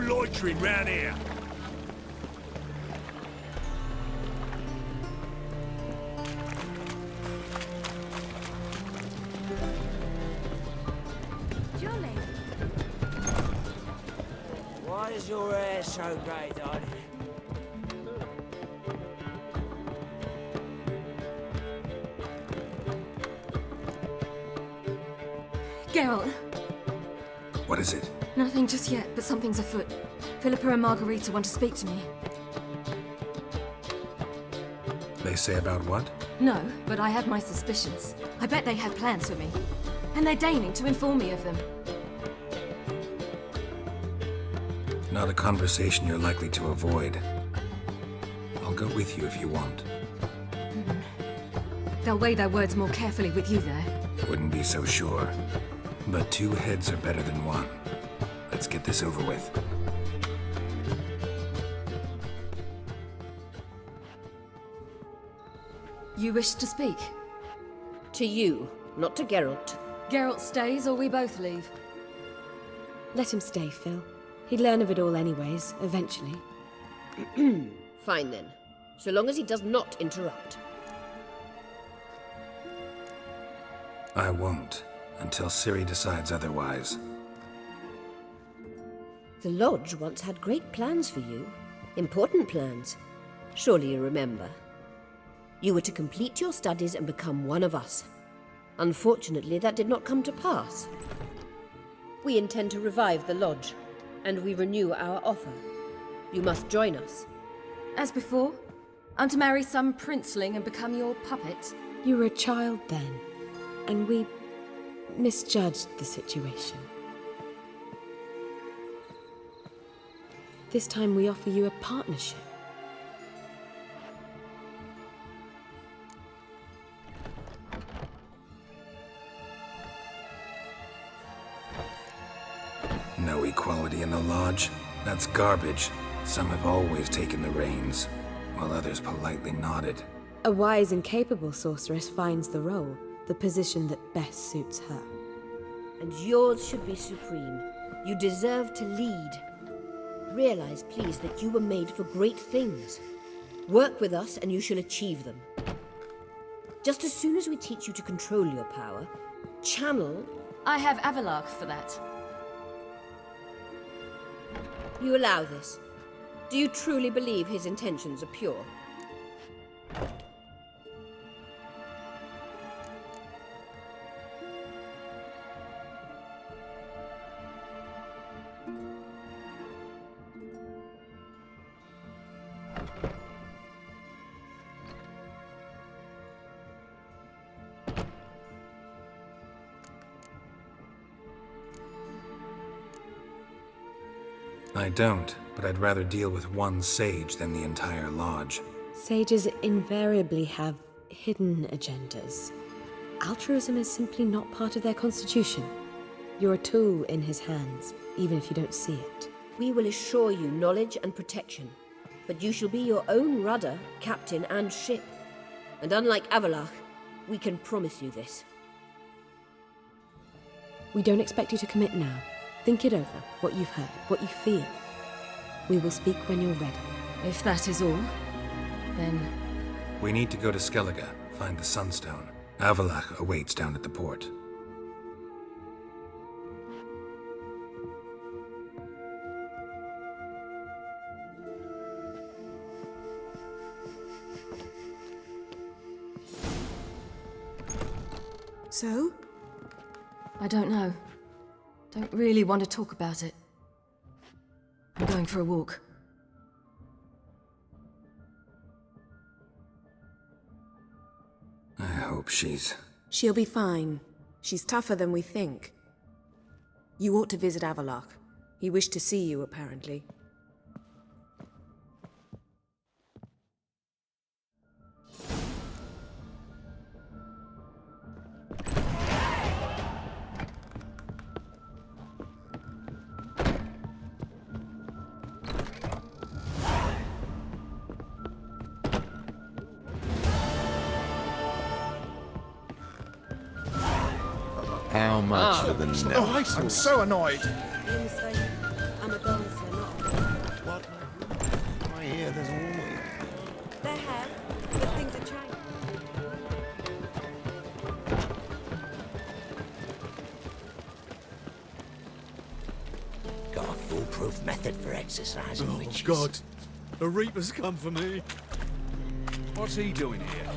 Speaker 7: Loitering round here.
Speaker 10: Why is your hair so grey, darling?
Speaker 2: Geralt,
Speaker 6: What is it?
Speaker 13: Nothing just yet, but something's afoot. Philippa and Margarita want to speak to me.
Speaker 6: They say about what?
Speaker 13: No, but I have my suspicions. I bet they have plans for me. And they're deigning to inform me of them.
Speaker 6: Not a conversation you're likely to avoid. I'll go with you if you want.
Speaker 13: They'll weigh their words more carefully with you there.
Speaker 6: Wouldn't be so sure. But 2 heads are better than 1. Let's get this over with.
Speaker 13: You wish to speak?
Speaker 8: To you, not to Geralt.
Speaker 13: Geralt stays or we both leave.
Speaker 14: Let him stay, Phil. He'd learn of it all anyways, eventually.
Speaker 8: Fine then. So long as he does not interrupt.
Speaker 6: I won't, until Ciri decides otherwise.
Speaker 8: The Lodge once had great plans for you. Important plans. Surely you remember. You were to complete your studies and become one of us. Unfortunately, that did not come to pass. We intend to revive the Lodge, and we renew our offer. You must join us.
Speaker 13: As before? I'm to marry some princeling and become your puppet?
Speaker 14: You were a child then, and we misjudged the situation. This time we offer you a partnership.
Speaker 6: No equality in the Lodge? That's garbage. Some have always taken the reins, while others politely nodded.
Speaker 14: A wise and capable sorceress finds the role, the position that best suits her.
Speaker 8: And yours should be supreme. You deserve to lead. Realize, please, that you were made for great things. Work with us and you shall achieve them. Just as soon as we teach you to control your power, channel...
Speaker 13: I have Avalark for that.
Speaker 8: You allow this? Do you truly believe his intentions are pure?
Speaker 6: I don't, but I'd rather deal with one sage than the entire Lodge.
Speaker 14: Sages invariably have hidden agendas. Altruism is simply not part of their constitution. You're a tool in his hands, even if you don't see it.
Speaker 8: We will assure you knowledge and protection, but you shall be your own rudder, captain, and ship. And unlike Avalark, we can promise you this.
Speaker 14: We don't expect you to commit now. Think it over, what you've heard, what you feel. We will speak when you're ready.
Speaker 13: If that is all, then...
Speaker 6: We need to go to Skellige, find the Sunstone. Avalark awaits down at the port.
Speaker 11: So?
Speaker 13: I don't know. Don't really want to talk about it. I'm going for a walk.
Speaker 6: I hope she's...
Speaker 11: She'll be fine. She's tougher than we think. You ought to visit Avalark. He wished to see you, apparently.
Speaker 9: How much for the net?
Speaker 4: Oh, I'm so annoyed.
Speaker 8: You're mistaken. I'm a dancer, not a...
Speaker 9: What? I hear there's a woman.
Speaker 11: There have, but things have changed.
Speaker 10: Got a foolproof method for exercising witches.
Speaker 15: Oh, God. A Reaper's come for me.
Speaker 4: What's he doing here?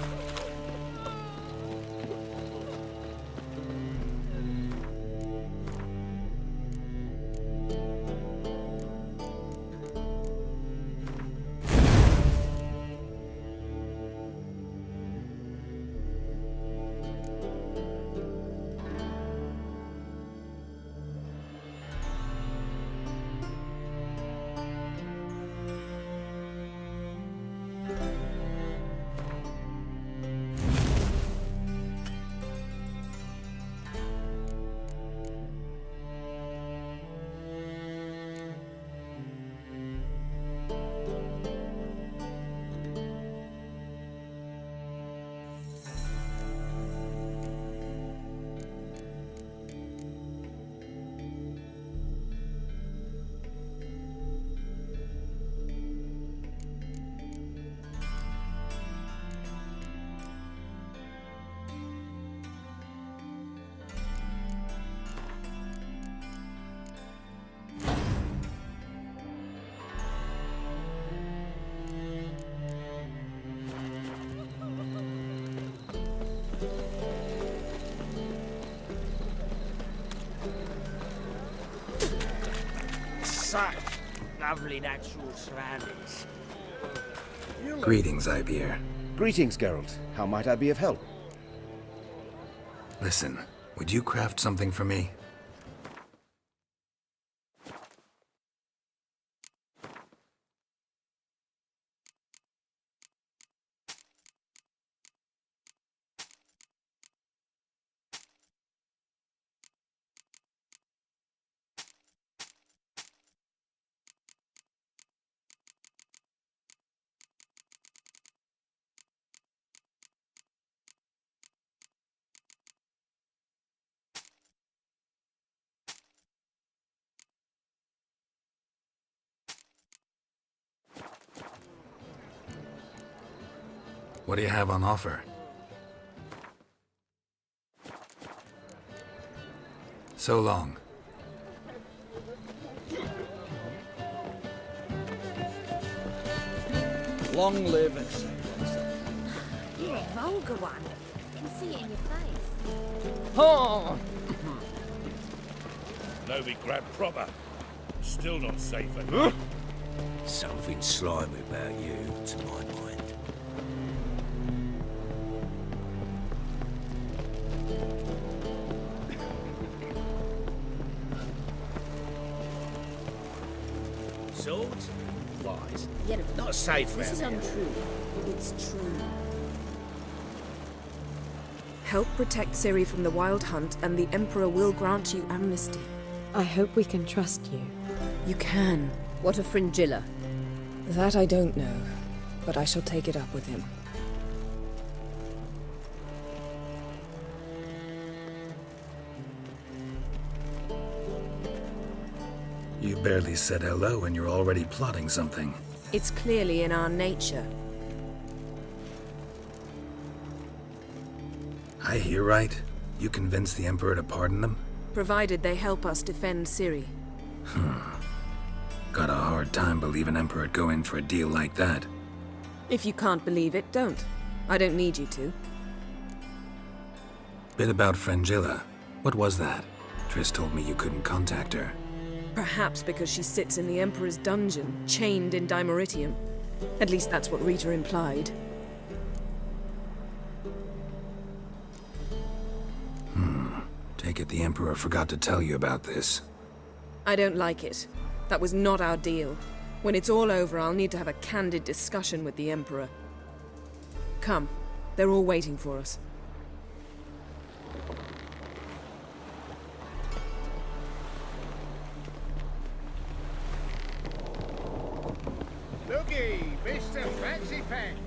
Speaker 10: such lovely natural surroundings.
Speaker 6: Greetings, Ibeer.
Speaker 16: Greetings, Geralt. How might I be of help?
Speaker 6: Listen, would you craft something for me? What do you have on offer? So long.
Speaker 3: Long live
Speaker 8: You're a vulgar one. I can see it in your face.
Speaker 10: Oh!
Speaker 7: Novigrad proper. Still not safe. Something slimy about you, to my mind. Swords? Lies. Not safe
Speaker 8: This is
Speaker 7: round here.
Speaker 8: untrue. It's true.
Speaker 17: Help protect Ciri from the Wild Hunt, and the Emperor will grant you amnesty.
Speaker 14: I hope we can trust you.
Speaker 17: You can.
Speaker 8: What of Fringilla?
Speaker 17: That I don't know, but I shall take it up with him.
Speaker 6: You barely said hello and you're already plotting something.
Speaker 17: It's clearly in our nature.
Speaker 6: I hear right? You convinced the Emperor to pardon them?
Speaker 17: Provided they help us defend Ciri.
Speaker 6: Got a hard time believing Emperor'd go in for a deal like that.
Speaker 17: If you can't believe it, don't. I don't need you to.
Speaker 6: Bit about Fringilla. What was that? Triss told me you couldn't contact her.
Speaker 17: Perhaps because she sits in the Emperor's dungeon, chained in Dimeritium. At least that's what Rita implied.
Speaker 6: Take it the Emperor forgot to tell you about this.
Speaker 17: I don't like it. That was not our deal. When it's all over, I'll need to have a candid discussion with the Emperor. Come. They're all waiting for us.
Speaker 5: Looky, Mr. Fancy Pants.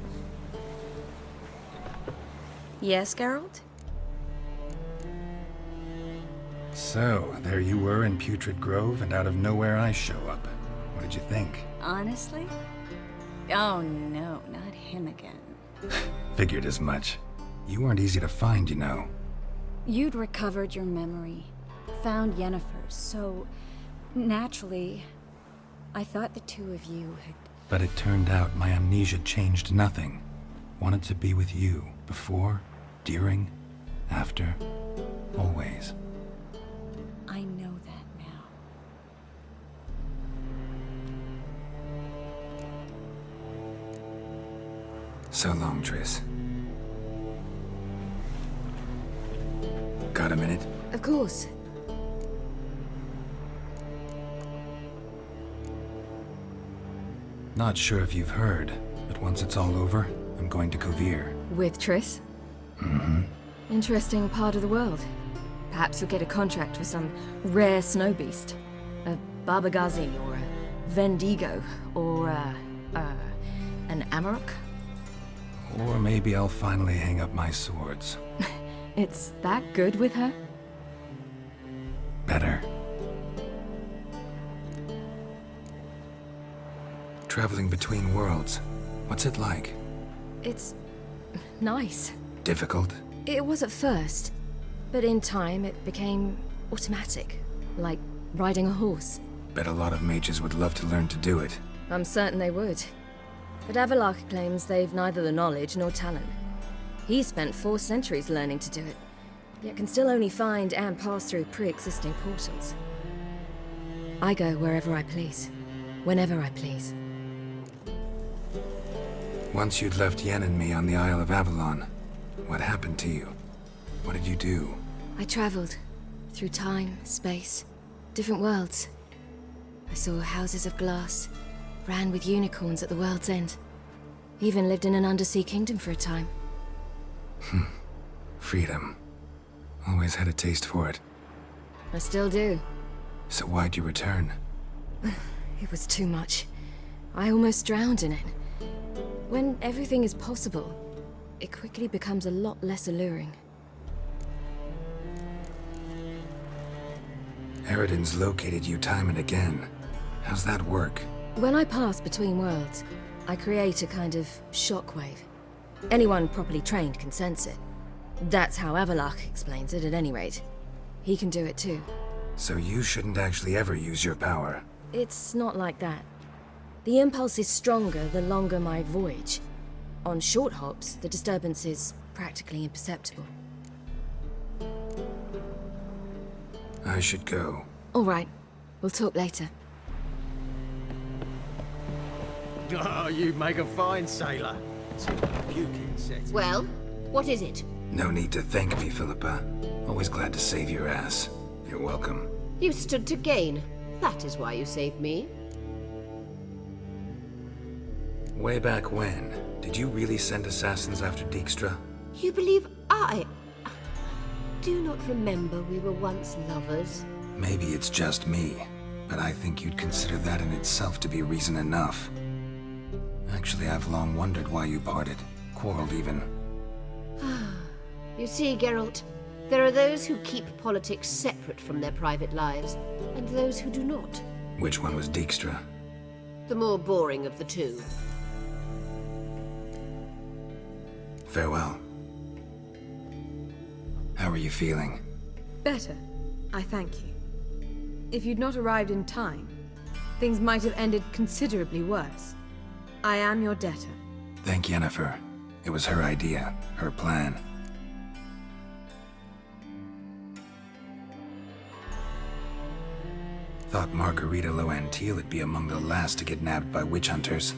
Speaker 2: Yes, Geralt?
Speaker 6: So, there you were in Putrid Grove, and out of nowhere I show up. What did you think?
Speaker 2: Honestly? Oh no, not him again.
Speaker 6: Figured as much. You weren't easy to find, you know.
Speaker 2: You'd recovered your memory, found Yennefer, so naturally, I thought the two of you had...
Speaker 6: But it turned out my amnesia changed nothing. Wanted to be with you, before, during, after, always.
Speaker 2: I know that now.
Speaker 6: So long, Triss. Got a minute?
Speaker 13: Of course.
Speaker 6: Not sure if you've heard, but once it's all over, I'm going to Kovir.
Speaker 13: With Triss?
Speaker 6: Mm-hmm.
Speaker 13: Interesting part of the world. Perhaps you'll get a contract for some rare snow beast. A Barbagazi, or a Vendigo, or an Amarok?
Speaker 6: Or maybe I'll finally hang up my swords.
Speaker 13: It's that good with her?
Speaker 6: Better. Traveling between worlds, what's it like?
Speaker 13: It's nice.
Speaker 6: Difficult?
Speaker 13: It was at first, but in time it became automatic, like riding a horse.
Speaker 6: Bet a lot of mages would love to learn to do it.
Speaker 13: I'm certain they would. But Avallac'h claims they've neither the knowledge nor talent. He spent 4 centuries learning to do it, yet can still only find and pass through pre-existing portals. I go wherever I please, whenever I please.
Speaker 6: Once you'd left Yen and me on the Isle of Avalon, what happened to you? What did you do?
Speaker 13: I traveled through time, space, different worlds. I saw houses of glass, ran with unicorns at the world's end. Even lived in an undersea kingdom for a time.
Speaker 6: Freedom. Always had a taste for it.
Speaker 13: I still do.
Speaker 6: So why'd you return?
Speaker 13: It was too much. I almost drowned in it. When everything is possible, it quickly becomes a lot less alluring.
Speaker 6: Eridan's located you time and again. How's that work?
Speaker 13: When I pass between worlds, I create a kind of shockwave. Anyone properly trained can sense it. That's how Avalok explains it, at any rate. He can do it too.
Speaker 6: So you shouldn't actually ever use your power.
Speaker 13: It's not like that. The impulse is stronger the longer my voyage. On short hops, the disturbance is practically imperceptible.
Speaker 6: I should go.
Speaker 13: All right. We'll talk later.
Speaker 15: Oh, you make a fine sailor. Puking set.
Speaker 8: Well, what is it?
Speaker 6: No need to thank me, Philippa. Always glad to save your ass. You're welcome.
Speaker 8: You stood to gain. That is why you saved me.
Speaker 6: Way back when, did you really send assassins after Dijkstra?
Speaker 8: You believe I do not remember we were once lovers?
Speaker 6: Maybe it's just me, but I think you'd consider that in itself to be reason enough. Actually, I've long wondered why you parted. Quarreled even.
Speaker 8: You see, Geralt, there are those who keep politics separate from their private lives, and those who do not.
Speaker 6: Which one was Dijkstra?
Speaker 8: The more boring of the two.
Speaker 6: Farewell. How are you feeling?
Speaker 14: Better, I thank you. If you'd not arrived in time, things might have ended considerably worse. I am your debtor.
Speaker 6: Thank Yennefer. It was her idea, her plan. Thought Margarita Loantil would be among the last to get nabbed by witch hunters.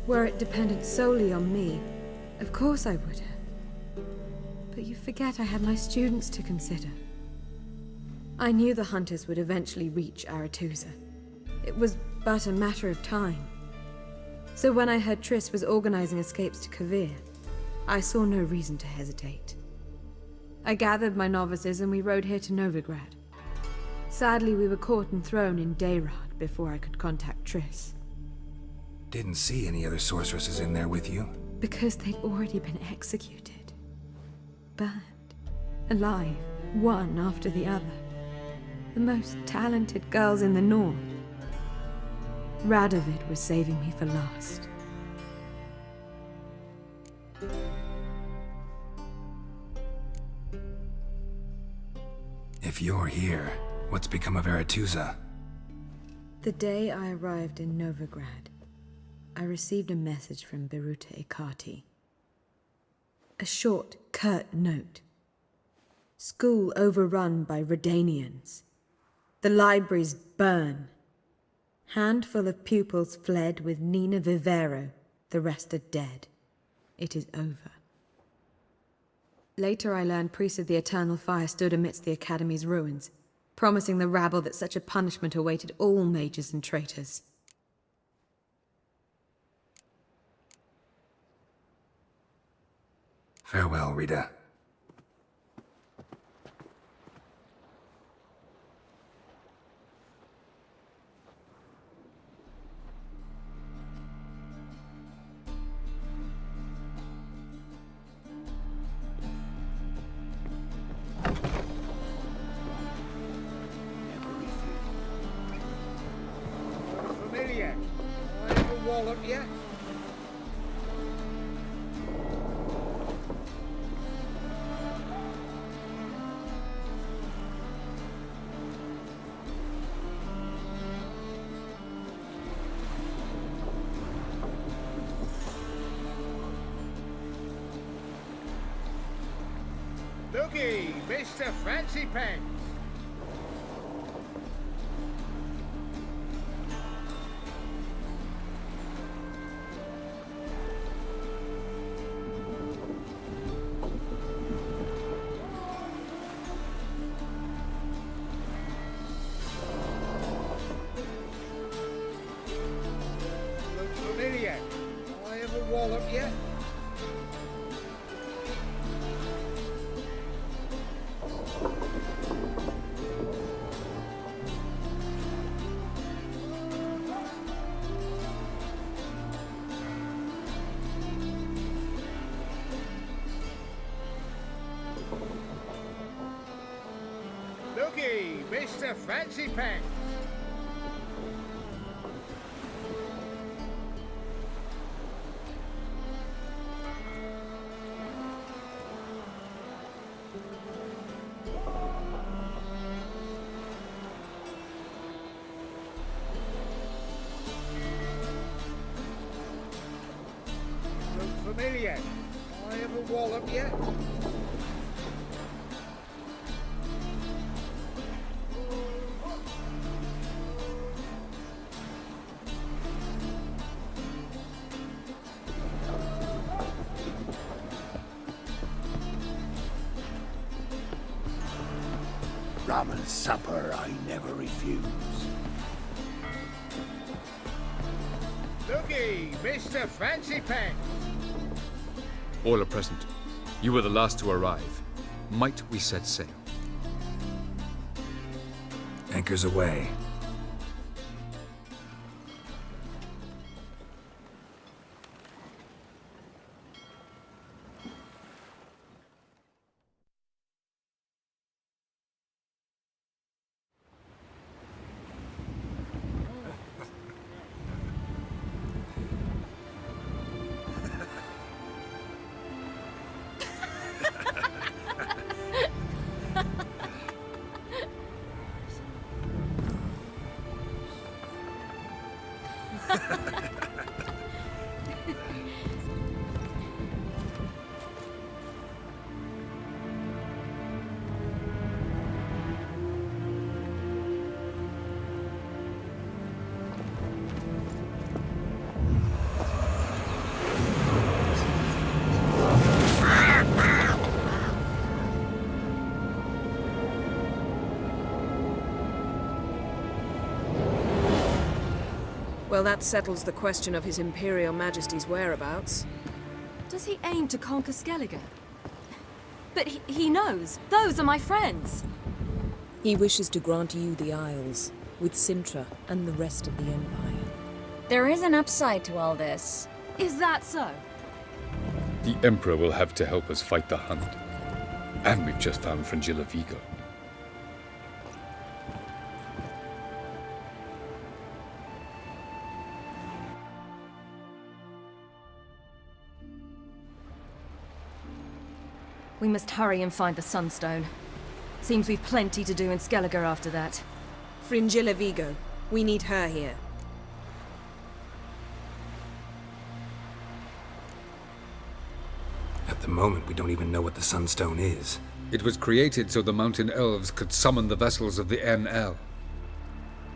Speaker 14: Were it dependent solely on me, of course I would have. But you forget I had my students to consider. I knew the hunters would eventually reach Aretusa. It was but a matter of time. So when I heard Triss was organizing escapes to Kovir, I saw no reason to hesitate. I gathered my novices and we rode here to Novigrad. Sadly, we were caught and thrown in Dayrad before I could contact Triss.
Speaker 6: Didn't see any other sorceresses in there with you?
Speaker 14: Because they'd already been executed. Burned. Alive, one after the other. The most talented girls in the north. Radovid was saving me for last.
Speaker 6: If you're here, what's become of Aretusa?
Speaker 14: The day I arrived in Novigrad, I received a message from Beruta Ikati. A short, curt note. School overrun by Redanians. The libraries burn. Handful of pupils fled with Nina Vivero. The rest are dead. It is over. Later I learned priests of the Eternal Fire stood amidst the Academy's ruins, promising the rabble that such a punishment awaited all mages and traitors.
Speaker 6: Farewell, Rita.
Speaker 5: Familiar. I ever wallop yet? Looky, Mr. Fancy Pants. Looky, Mr. Fancy Pants. Look familiar. I ever wallop you?
Speaker 9: Rum and supper I never refuse.
Speaker 5: Looky, Mr. Fancy Pants.
Speaker 18: All are present. You were the last to arrive. Might we set sail?
Speaker 6: Anchors away.
Speaker 17: Well, that settles the question of His Imperial Majesty's whereabouts.
Speaker 13: Does he aim to conquer Skellige? But he knows. Those are my friends.
Speaker 19: He wishes to grant you the Isles, with Sintra and the rest of the Empire.
Speaker 2: There is an upside to all this.
Speaker 13: Is that so?
Speaker 18: The Emperor will have to help us fight the Hunt. And we've just found Fringilla Vigo.
Speaker 13: We must hurry and find the Sunstone. Seems we've plenty to do in Skellige after that.
Speaker 17: Fringilla Vigo. We need her here.
Speaker 6: At the moment, we don't even know what the Sunstone is.
Speaker 18: It was created so the Mountain Elves could summon the vessels of the NL.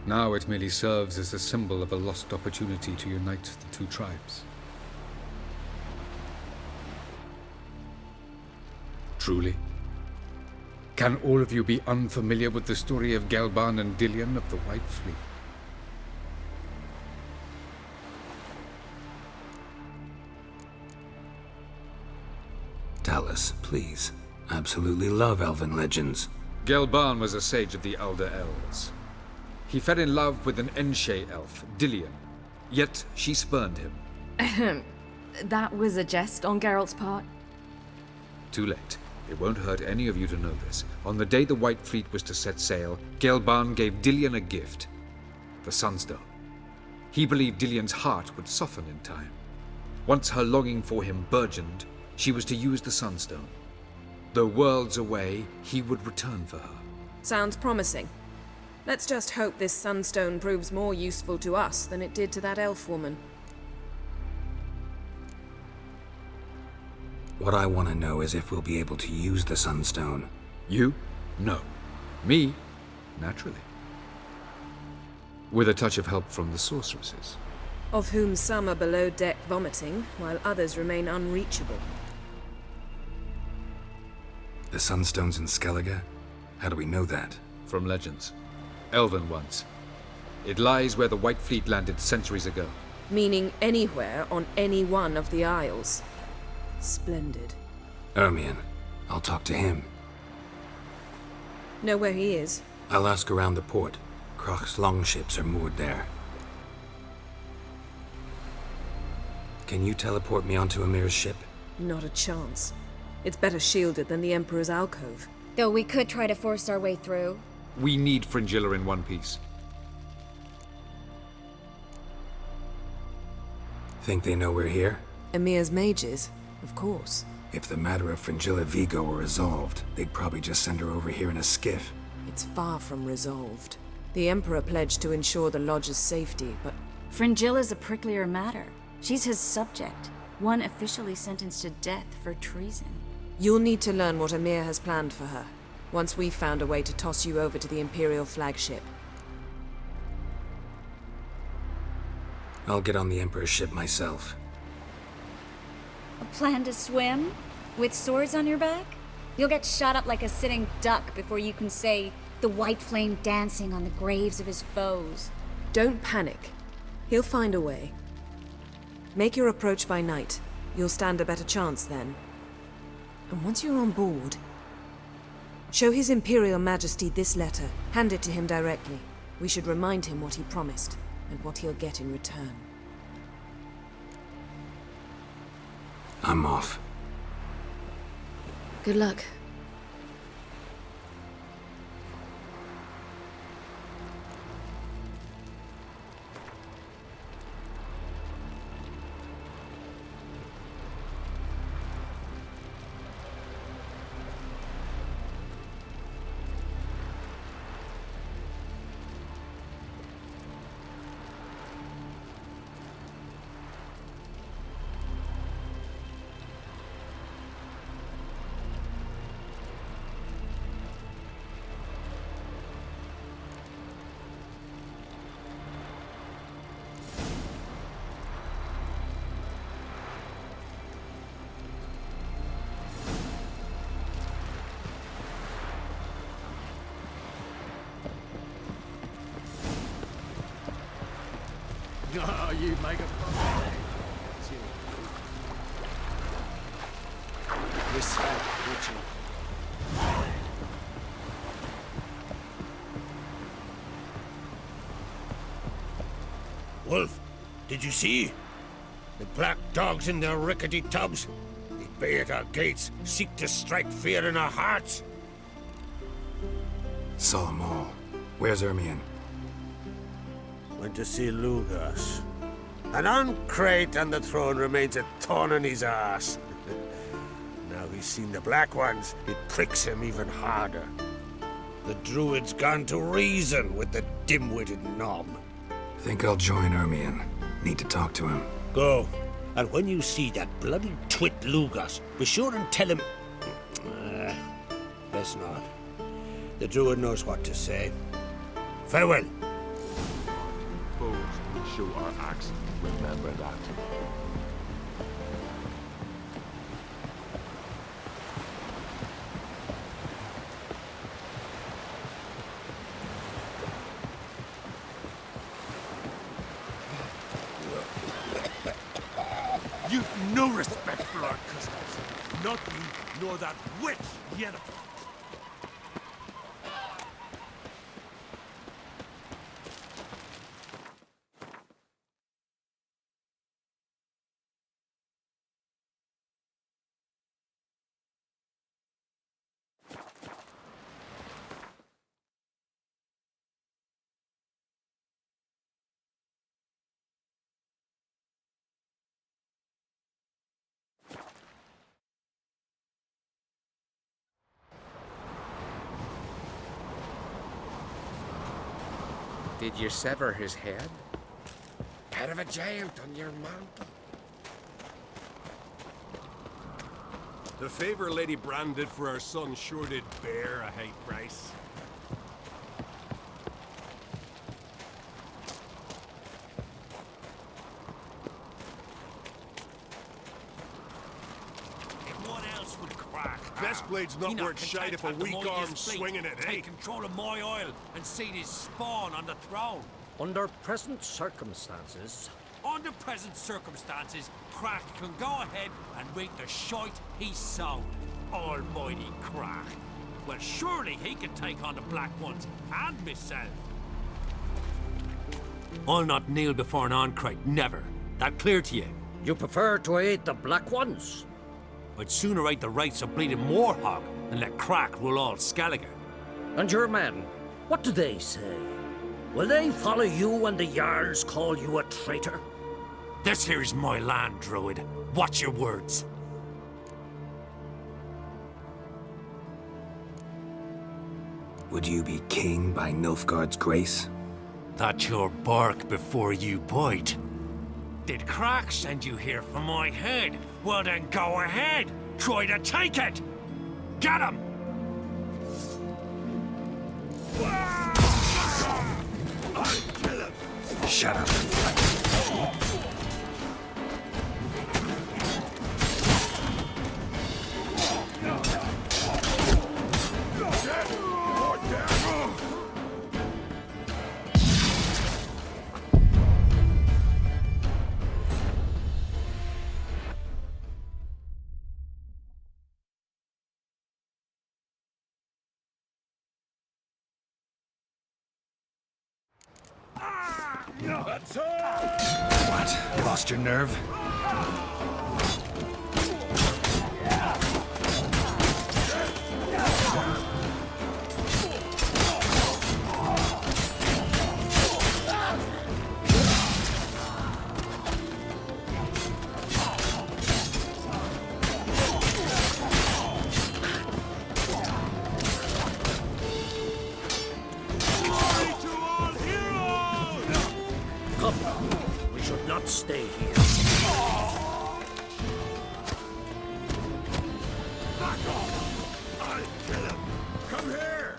Speaker 18: Now it merely serves as a symbol of a lost opportunity to unite the two tribes. Truly? Can all of you be unfamiliar with the story of Gelban and Dillion of the White Fleet?
Speaker 6: Tell us, please. I absolutely love elven legends.
Speaker 18: Gelban was a sage of the Elder Elves. He fell in love with an Enshe elf, Dillion, yet she spurned him.
Speaker 13: That was a jest on Geralt's part?
Speaker 18: Too late. It won't hurt any of you to know this. On the day the White Fleet was to set sail, Gelban gave Dillion a gift. The Sunstone. He believed Dillion's heart would soften in time. Once her longing for him burgeoned, she was to use the Sunstone. Though worlds away, he would return for her.
Speaker 17: Sounds promising. Let's just hope this Sunstone proves more useful to us than it did to that elf woman.
Speaker 6: What I want to know is if we'll be able to use the Sunstone.
Speaker 18: You? No. Me? Naturally. With a touch of help from the sorceresses.
Speaker 17: Of whom some are below deck vomiting, while others remain unreachable.
Speaker 6: The Sunstone's in Skellige? How do we know that?
Speaker 18: From legends. Elven ones. It lies where the White Fleet landed centuries ago.
Speaker 17: Meaning anywhere on any one of the Isles. Splendid.
Speaker 6: Ermion. I'll talk to him.
Speaker 17: Know where he is?
Speaker 6: I'll ask around the port. Crach's longships are moored there. Can you teleport me onto Amir's ship?
Speaker 17: Not a chance. It's better shielded than the Emperor's alcove.
Speaker 2: Though we could try to force our way through.
Speaker 18: We need Fringilla in one piece.
Speaker 6: Think they know we're here?
Speaker 17: Emir's mages, of course.
Speaker 6: If the matter of Fringilla Vigo were resolved, they'd probably just send her over here in a skiff.
Speaker 17: It's far from resolved. The Emperor pledged to ensure the Lodge's safety, but...
Speaker 2: Fringilla's a pricklier matter. She's his subject, one officially sentenced to death for treason.
Speaker 17: You'll need to learn what Emir has planned for her, once we've found a way to toss you over to the Imperial flagship.
Speaker 6: I'll get on the Emperor's ship myself.
Speaker 2: A plan to swim? With swords on your back? You'll get shot up like a sitting duck before you can say, "The white flame dancing on the graves of his foes."
Speaker 17: Don't panic. He'll find a way. Make your approach by night. You'll stand a better chance then. And once you're on board, show His Imperial Majesty this letter. Hand it to him directly. We should remind him what he promised, and what he'll get in return.
Speaker 6: I'm off.
Speaker 13: Good luck.
Speaker 15: Oh, you make a fine.
Speaker 3: Respect, Richard.
Speaker 7: Wolf, did you see? The black dogs in their rickety tubs. They bay at our gates, seek to strike fear in our hearts.
Speaker 6: Saw them all. Where's Ermion?
Speaker 7: Went to see Lugas. And on Crate on the throne remains a thorn in his arse. Now he's seen the Black Ones, it pricks him even harder. The Druid's gone to reason with the dim-witted knob.
Speaker 6: Think I'll join Ermion. Need to talk to him.
Speaker 7: Go. And when you see that bloody twit Lugas, be sure and tell him... best not. The Druid knows what to say. Farewell.
Speaker 9: Foes will show our axe. Remember that.
Speaker 7: You've no respect for our customs. Not you, nor that witch, Yennefer.
Speaker 20: Did you sever his head? Head of a giant on your mountain.
Speaker 21: The favor Lady Brand did for our son sure did bear a high price.
Speaker 7: What else would crack?
Speaker 21: Best blade's not worth shite if a weak arm's swinging it, eh?
Speaker 7: Take control of my oil and see his spawn on the throne.
Speaker 15: Under present circumstances,
Speaker 7: Under present circumstances, Crack can go ahead and reap the shite he sowed. Almighty Crack. Well, surely he can take on the Black Ones and myself. I'll not kneel before an Ancrate, never. That clear to you?
Speaker 15: you prefer to aid the Black Ones?
Speaker 7: I'd sooner aid the rights of bleeding Warhog than let Crack rule all Skellige.
Speaker 15: And your men?
Speaker 1: What do they say? Will they follow you when the Jarls call you a traitor?
Speaker 22: This here's my land, Druid. Watch your words.
Speaker 6: Would you be king by Nilfgaard's grace?
Speaker 22: That's your bark before you bite. Did Crach send you here for my head? Well then go ahead! Try to take it! Get him!
Speaker 6: Shut up and fight. What? Lost your nerve?
Speaker 1: We should not stay here.
Speaker 21: Back off! I'll kill him! Come here!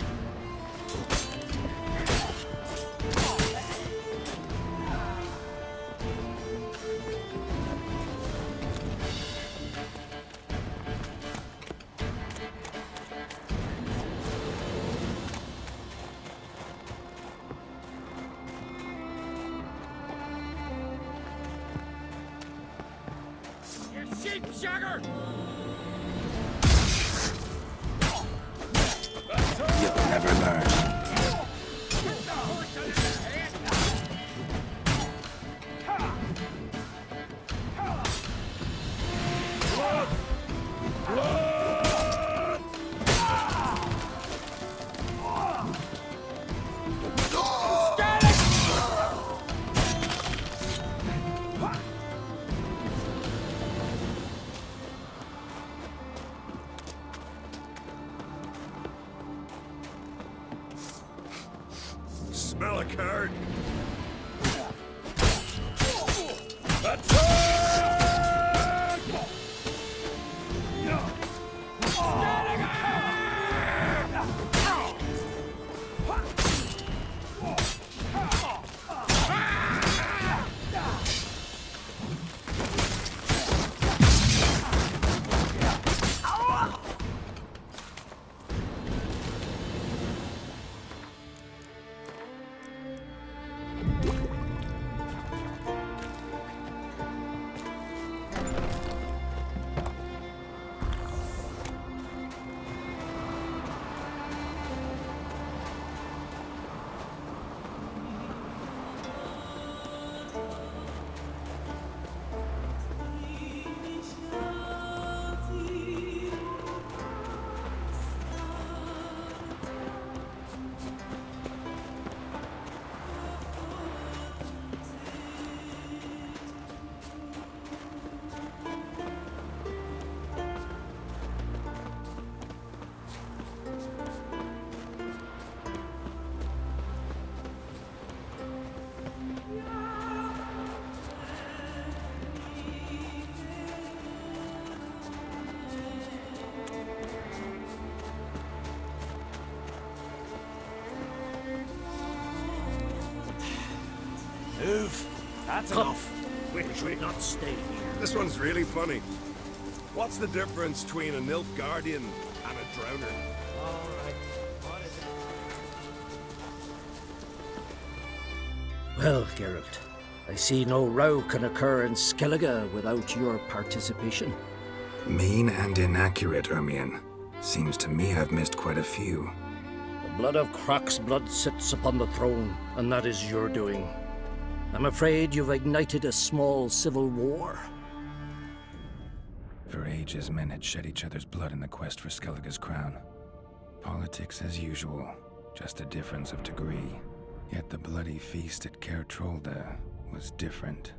Speaker 22: Sheepshagger!
Speaker 6: You'll never learn.
Speaker 21: Smell a card?
Speaker 1: Move.
Speaker 21: That's
Speaker 1: Come.
Speaker 21: enough.
Speaker 1: We should not stay here.
Speaker 21: This one's really funny. What's the difference between a Nilfgaardian and a Drowner?
Speaker 1: Alright. What is it? Well, Geralt, I see no row can occur in Skellige without your participation.
Speaker 6: Mean and inaccurate, Ermion. Seems to me I've missed quite a few.
Speaker 1: The blood of Crach's blood sits upon the throne, and that is your doing. I'm afraid you've ignited a small civil war.
Speaker 6: For ages, men had shed each other's blood in the quest for Skellige's crown. Politics as usual, just a difference of degree. Yet the bloody feast at Caer Trolda was different.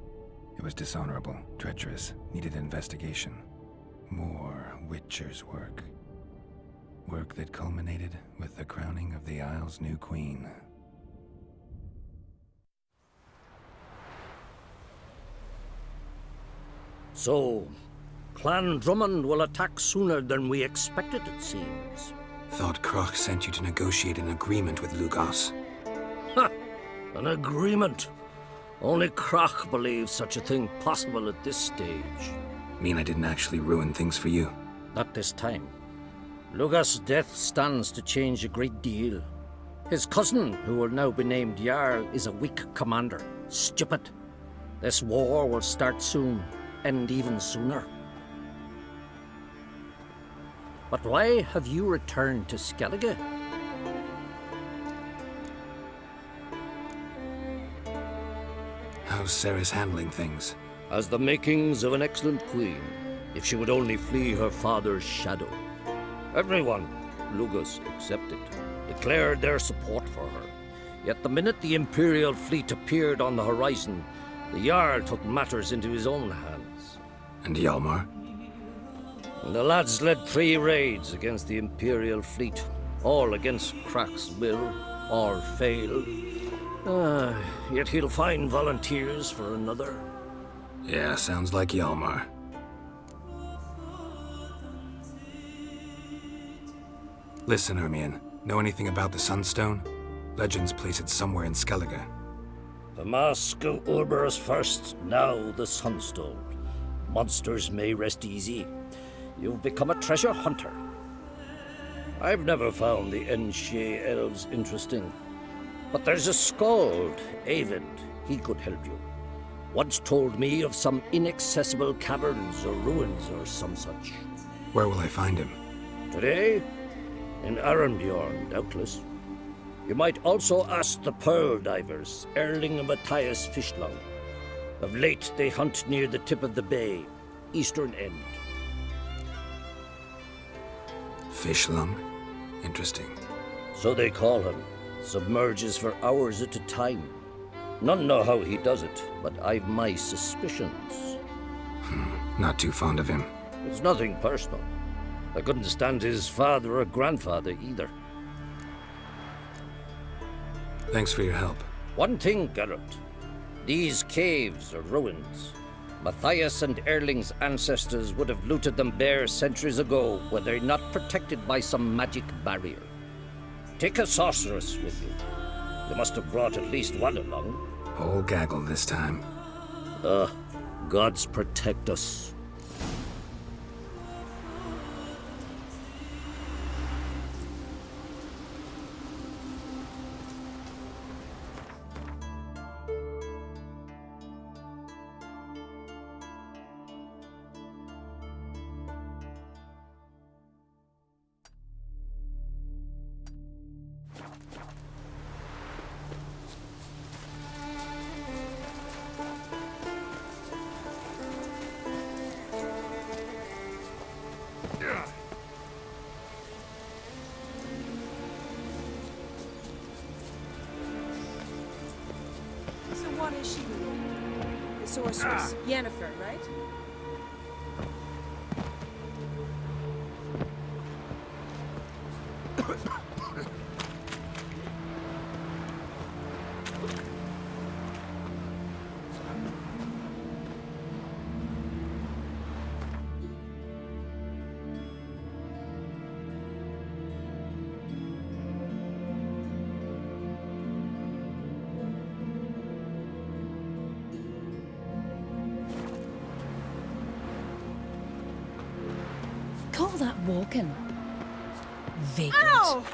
Speaker 6: It was dishonorable, treacherous, needed investigation. More Witcher's work. Work that culminated with the crowning of the Isle's new queen.
Speaker 1: So, Clan Drummond will attack sooner than we expected, it seems.
Speaker 11: Thought Crach sent you to negotiate an agreement with Lugos.
Speaker 1: Ha! An agreement? Only Crach believes such a thing possible at this stage.
Speaker 11: Mean I didn't actually ruin things for you?
Speaker 1: Not this time. Lugos' death stands to change a great deal. His cousin, who will now be named Jarl, is a weak commander. Stupid. This war will start soon, end even sooner. But why have you returned to Skellige?
Speaker 11: How's Ceres handling things?
Speaker 1: Has the makings of an excellent queen, if she would only flee her father's shadow. Everyone, Lugos excepted, declared their support for her. Yet the minute the Imperial fleet appeared on the horizon, the Jarl took matters into his own hands.
Speaker 11: And Hjalmar?
Speaker 1: The lads led 3 raids against the Imperial fleet, all against Crach's will, all failed. Yet he'll find volunteers for another.
Speaker 11: Yeah, sounds like Hjalmar. Listen, Hermione, know anything about the Sunstone? Legends place it somewhere in Skellige.
Speaker 1: The Mask of Urbers first, now the Sunstone. Monsters may rest easy. You've become a treasure hunter. I've never found the Enshe elves interesting. But there's a skald, Avid. He could help you. Once told me of some inaccessible caverns or ruins or some such.
Speaker 11: Where will I find him?
Speaker 1: Today? In Arenbjorn, doubtless. You might also ask the Pearl Divers, Erling and Matthias Fishlung. Of late, they hunt near the tip of the bay, eastern end.
Speaker 11: Fishlung? Interesting.
Speaker 1: So they call him. Submerges for hours at a time. None know how he does it, but I've my suspicions.
Speaker 11: Not too fond of him.
Speaker 1: It's nothing personal. I couldn't stand his father or grandfather either.
Speaker 11: Thanks for your help.
Speaker 1: One thing, Geralt. These caves are ruins. Matthias and Erling's ancestors would have looted them bare centuries ago were they not protected by some magic barrier. Take a sorceress with you. You must have brought at least one along.
Speaker 11: Whole gaggle this time.
Speaker 1: Gods protect us.
Speaker 19: So what is she doing? The sorceress. Yennefer, right?
Speaker 12: Call that walking. Vagrant.
Speaker 19: Ow!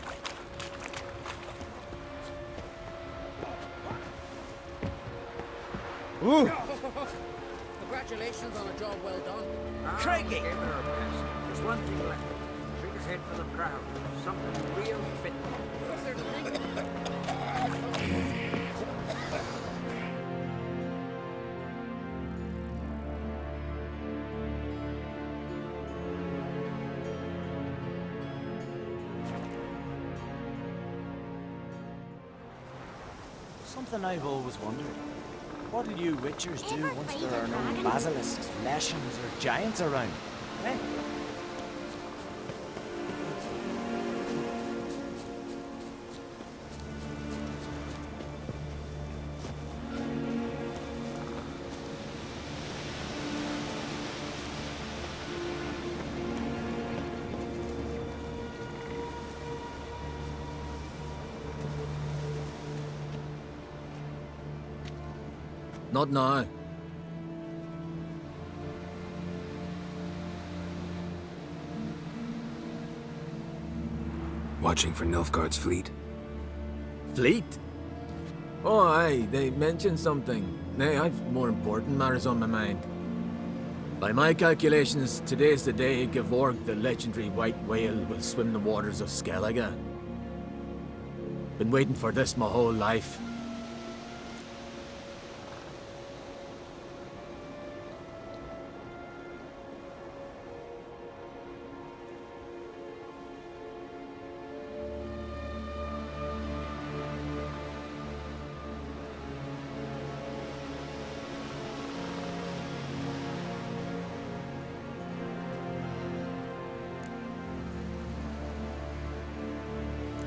Speaker 15: Ooh.
Speaker 23: Congratulations on a job well done.
Speaker 10: Craigie!
Speaker 23: There's one thing left. Figurehead for the crowd. Something real fit.
Speaker 15: Something I've always wondered. What'll you witchers do once there are no basilisks, leshens, or giants around? Eh?
Speaker 4: Not now.
Speaker 11: Watching for Nilfgaard's fleet?
Speaker 4: Fleet? Oh, aye, they mentioned something. Nay, I've more important matters on my mind. By my calculations, today's the day Gevorg, the legendary white whale, will swim the waters of Skellige. Been waiting for this my whole life.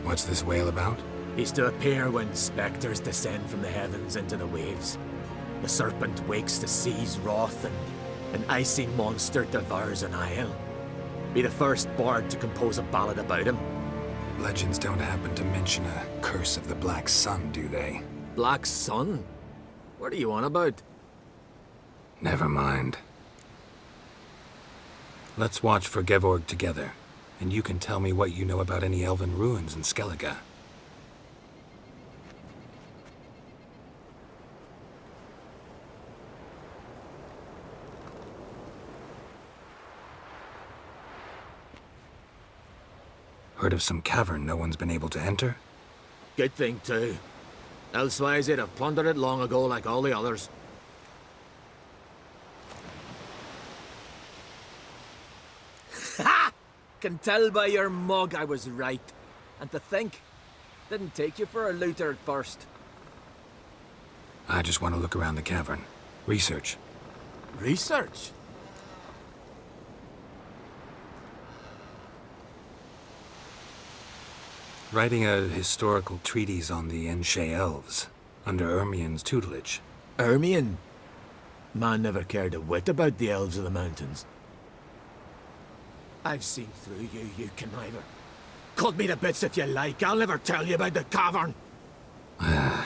Speaker 11: What's this whale about?
Speaker 4: He's to appear when spectres descend from the heavens into the waves. The serpent wakes the sea's wrath, and an icy monster devours an isle. Be the first bard to compose a ballad about him.
Speaker 11: Legends don't happen to mention a curse of the Black Sun, do they?
Speaker 4: Black Sun? What are you on about?
Speaker 11: Never mind. Let's watch for Gevorg together, and you can tell me what you know about any elven ruins in Skellige. Heard of some cavern no one's been able to enter?
Speaker 4: Good thing, too. Elsewise, they'd have plundered it long ago like all the others. Ha! Can tell by your mug I was right. And to think, didn't take you for a looter at first.
Speaker 11: I just want to look around the cavern. Research.
Speaker 4: Research?
Speaker 11: Writing a historical treatise on the Enshe elves, under Ermien's tutelage.
Speaker 4: Ermien? Man never cared a whit about the elves of the mountains. I've seen through you, you conniver. Cut me to bits if you like, I'll never tell you about the cavern! Ah!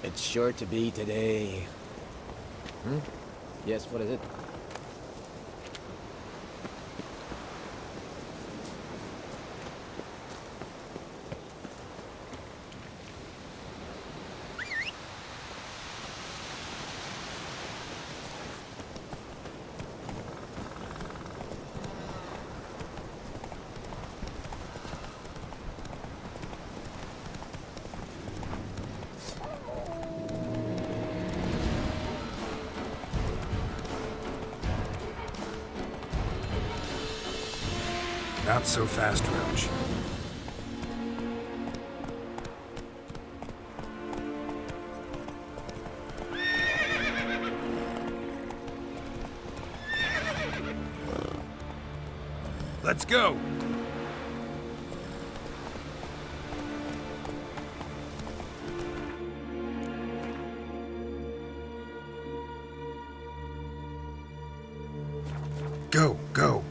Speaker 4: It's sure to be today. Yes, what is it?
Speaker 11: Not so fast, Roach.
Speaker 21: Let's go!
Speaker 11: Go, go!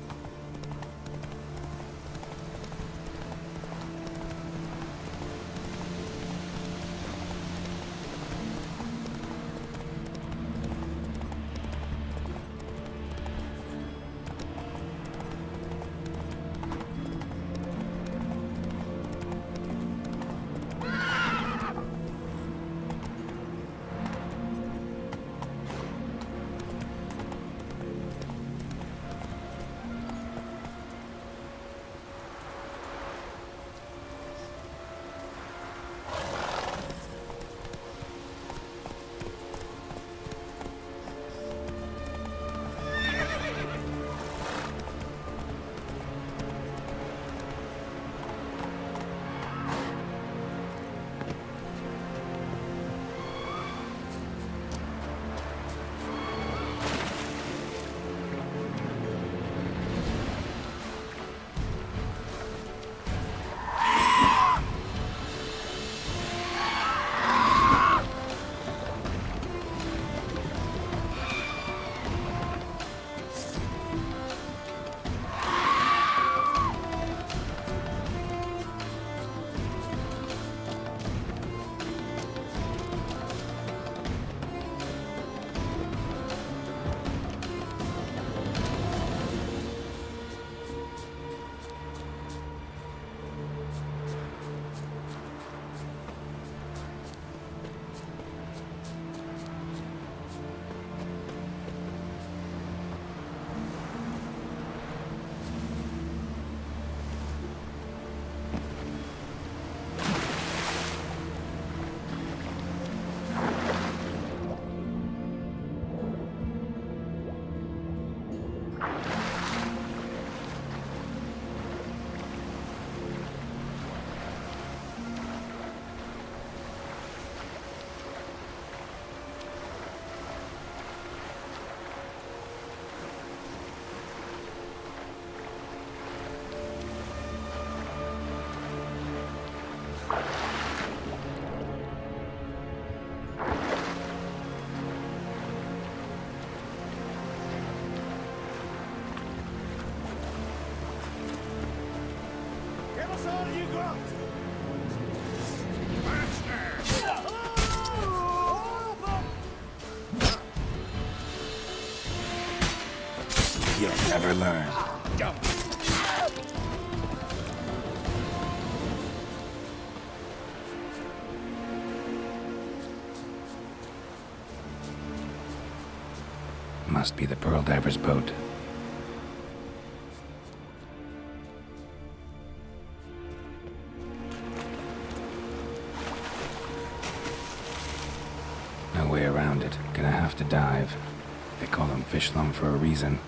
Speaker 5: That's all you got!
Speaker 11: You'll never learn. Must be the Pearl Diver's boat. No way around it. Gonna have to dive. They call them fish lung for a reason.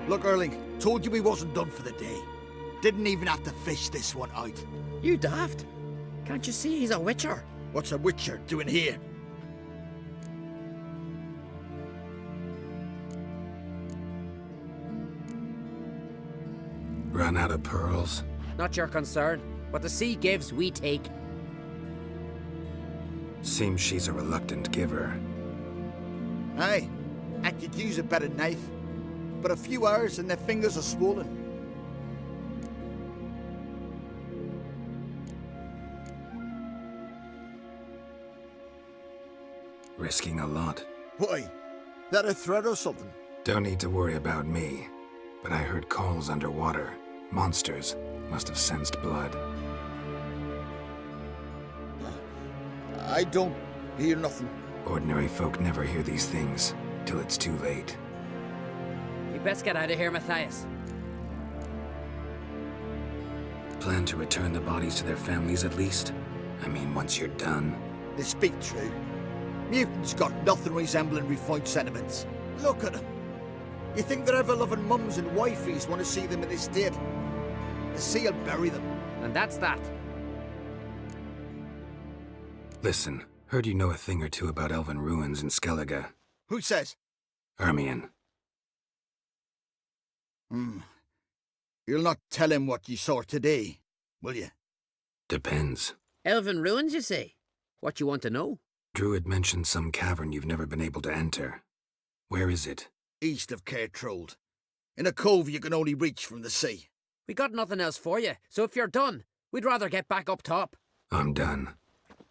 Speaker 3: Look, Erling, told you we wasn't done for the day. Didn't even have to fish this one out.
Speaker 8: You daft. Can't you see he's a witcher?
Speaker 3: What's a witcher doing here?
Speaker 11: Run out of pearls?
Speaker 8: Not your concern. What the sea gives, we take.
Speaker 11: Seems she's a reluctant giver.
Speaker 3: Aye, I could use a better knife. But a few hours and their fingers are swollen.
Speaker 11: Risking a lot.
Speaker 3: Why? That a threat or something?
Speaker 11: Don't need to worry about me. But I heard calls underwater. Monsters must have sensed blood.
Speaker 3: I don't hear nothing.
Speaker 11: Ordinary folk never hear these things till it's too late.
Speaker 8: You best get out of here, Matthias.
Speaker 11: Plan to return the bodies to their families at least? I mean, once you're done.
Speaker 3: They speak true. Mutants got nothing resembling refined sentiments. Look at them. You think their ever-loving mums and wifeys want to see them in this state? The sea will bury them.
Speaker 8: And that's that.
Speaker 11: Listen, heard you know a thing or two about elven ruins in Skellige.
Speaker 3: Who says?
Speaker 11: Hermione.
Speaker 3: You'll not tell him what you saw today, will you?
Speaker 11: Depends.
Speaker 8: Elven ruins, you say? What you want to know?
Speaker 11: Druid mentioned some cavern you've never been able to enter. Where is it?
Speaker 3: East of Caer Trold. In a cove you can only reach from the sea.
Speaker 8: We got nothing else for you, so if you're done, we'd rather get back up top.
Speaker 11: I'm done.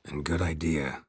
Speaker 11: And good idea.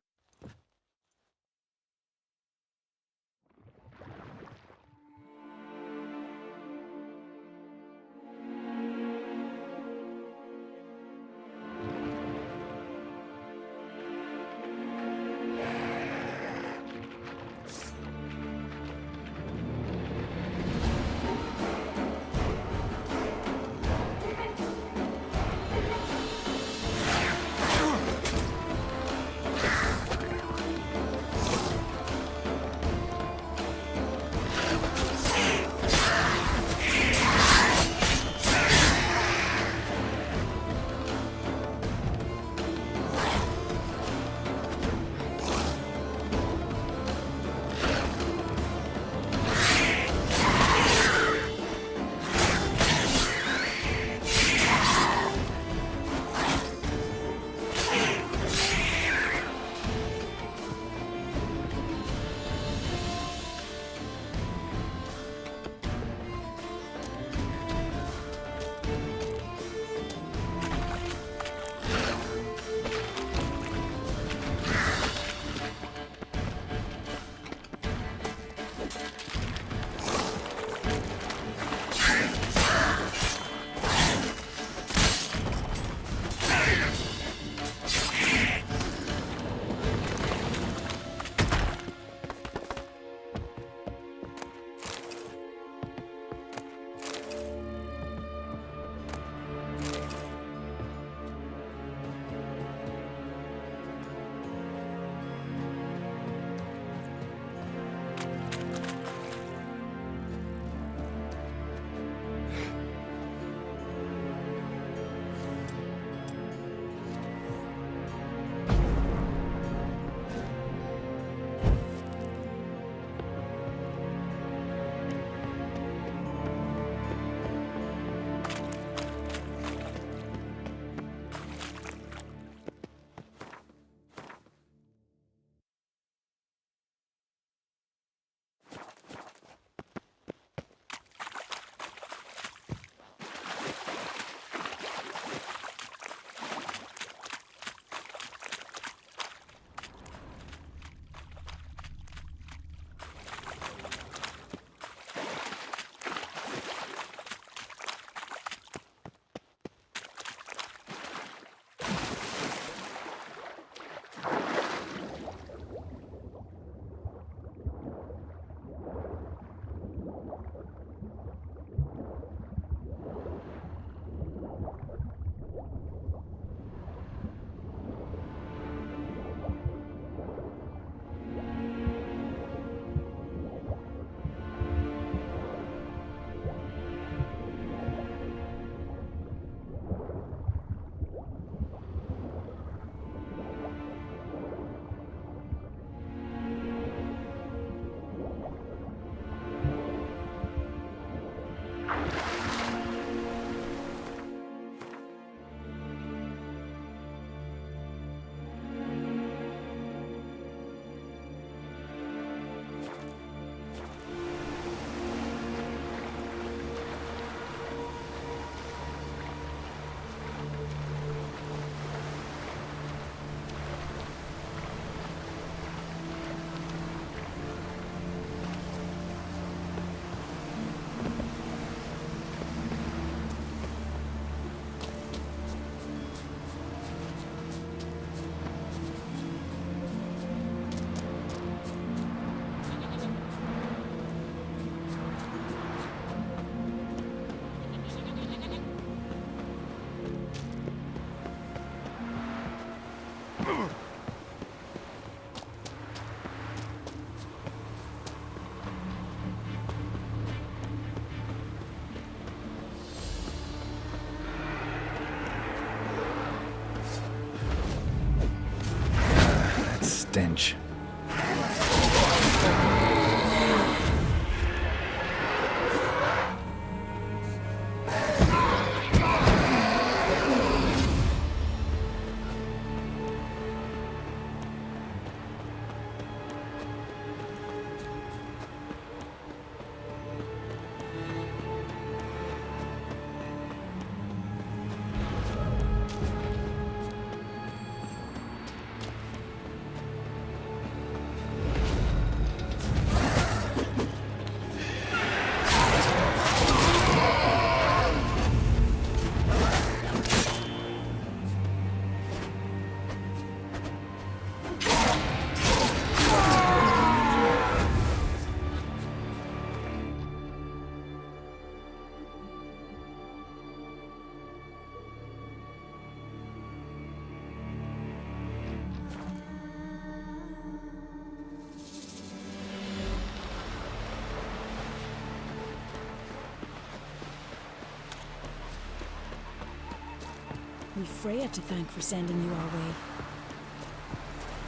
Speaker 19: We've Freya to thank for sending you our way.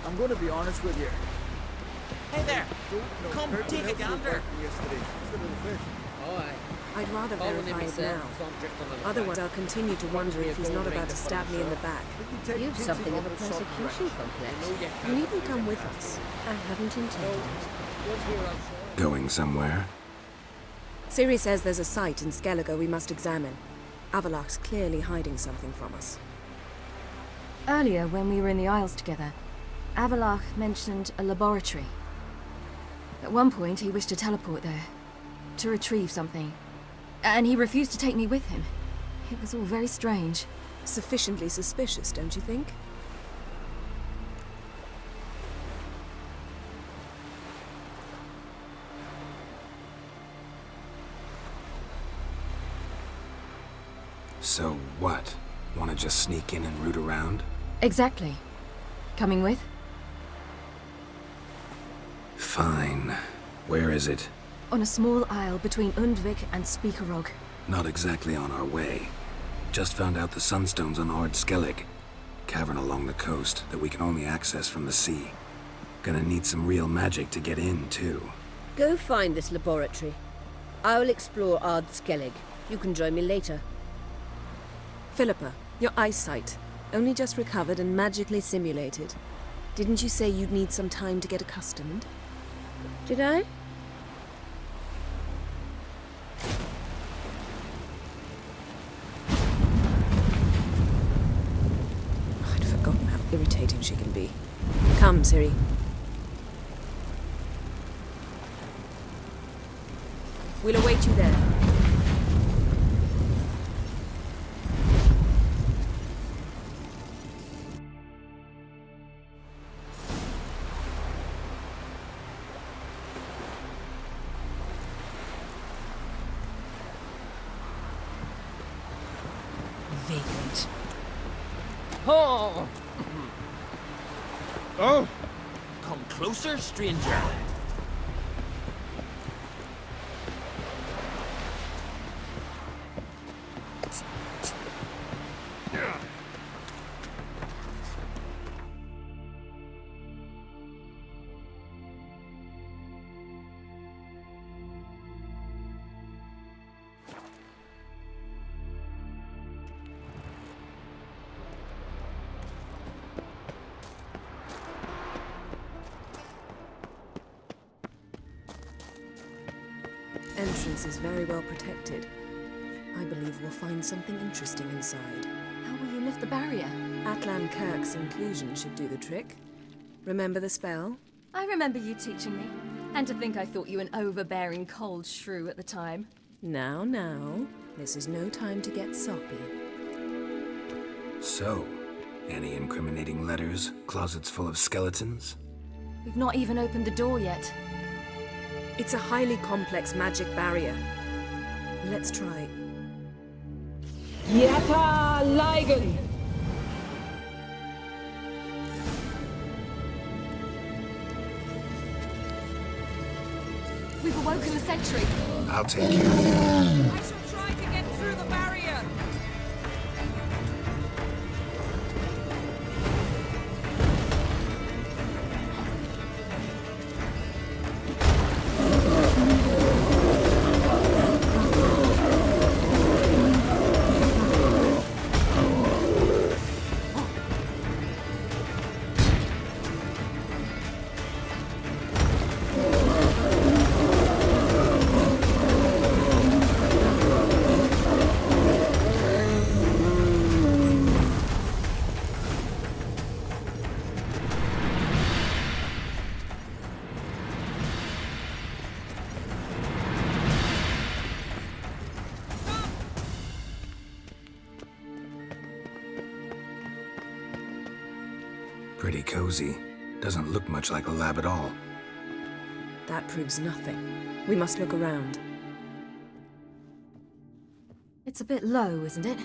Speaker 3: I'm going to be honest with you.
Speaker 10: Hey there! Come, take a gander!
Speaker 8: Oh, aye.
Speaker 17: I'd rather
Speaker 8: Calling
Speaker 17: verify
Speaker 8: him
Speaker 17: it
Speaker 8: myself,
Speaker 17: now.
Speaker 8: some drift on the
Speaker 17: Otherwise,
Speaker 8: back.
Speaker 17: I'll continue to wonder if he's not about to stab me in the back.
Speaker 14: You've something of a persecution complex.
Speaker 17: You needn't come with us.
Speaker 14: I haven't intended it.
Speaker 11: Going somewhere?
Speaker 17: Ciri says there's a site in Skellige we must examine. Avalok's clearly hiding something from us.
Speaker 13: Earlier, when we were in the Isles together, Avalok mentioned a laboratory. At one point, he wished to teleport there, to retrieve something. And he refused to take me with him. It was all very strange.
Speaker 17: Sufficiently suspicious, don't you think?
Speaker 11: So what? Want to just sneak in and root around?
Speaker 13: Exactly. Coming with?
Speaker 11: Fine. Where is it?
Speaker 13: On a small isle between Undvik and Speakerog.
Speaker 11: Not exactly on our way. Just found out the sunstones on Ard Skellig. Cavern along the coast that we can only access from the sea. Gonna need some real magic to get in, too.
Speaker 14: Go find this laboratory. I'll explore Ard Skellig. You can join me later.
Speaker 17: Philippa, your eyesight. Only just recovered and magically simulated. Didn't you say you'd need some time to get accustomed?
Speaker 14: Did I?
Speaker 17: I'd forgotten how irritating she can be. Come, Ciri. We'll await you there.
Speaker 19: Vagrant.
Speaker 8: Oh!
Speaker 15: Oh! Come closer, stranger.
Speaker 17: Entrance is very well protected. I believe we'll find something interesting inside.
Speaker 13: How will you lift the barrier?
Speaker 17: Atlan Kirk's inclusion should do the trick. Remember the spell?
Speaker 13: I remember you teaching me. And to think I thought you an overbearing cold shrew at the time.
Speaker 17: Now, this is no time to get soppy.
Speaker 11: So, any incriminating letters? Closets full of skeletons?
Speaker 13: We've not even opened the door yet.
Speaker 17: It's a highly complex magic barrier. Let's try.
Speaker 19: Yata Ligen!
Speaker 13: We've awoken the sentry.
Speaker 11: I'll take care of it.
Speaker 16: I shall try to get through the barrier.
Speaker 11: Pretty cozy. Doesn't look much like a lab at all.
Speaker 17: That proves nothing. We must look around.
Speaker 13: It's a bit low, isn't it?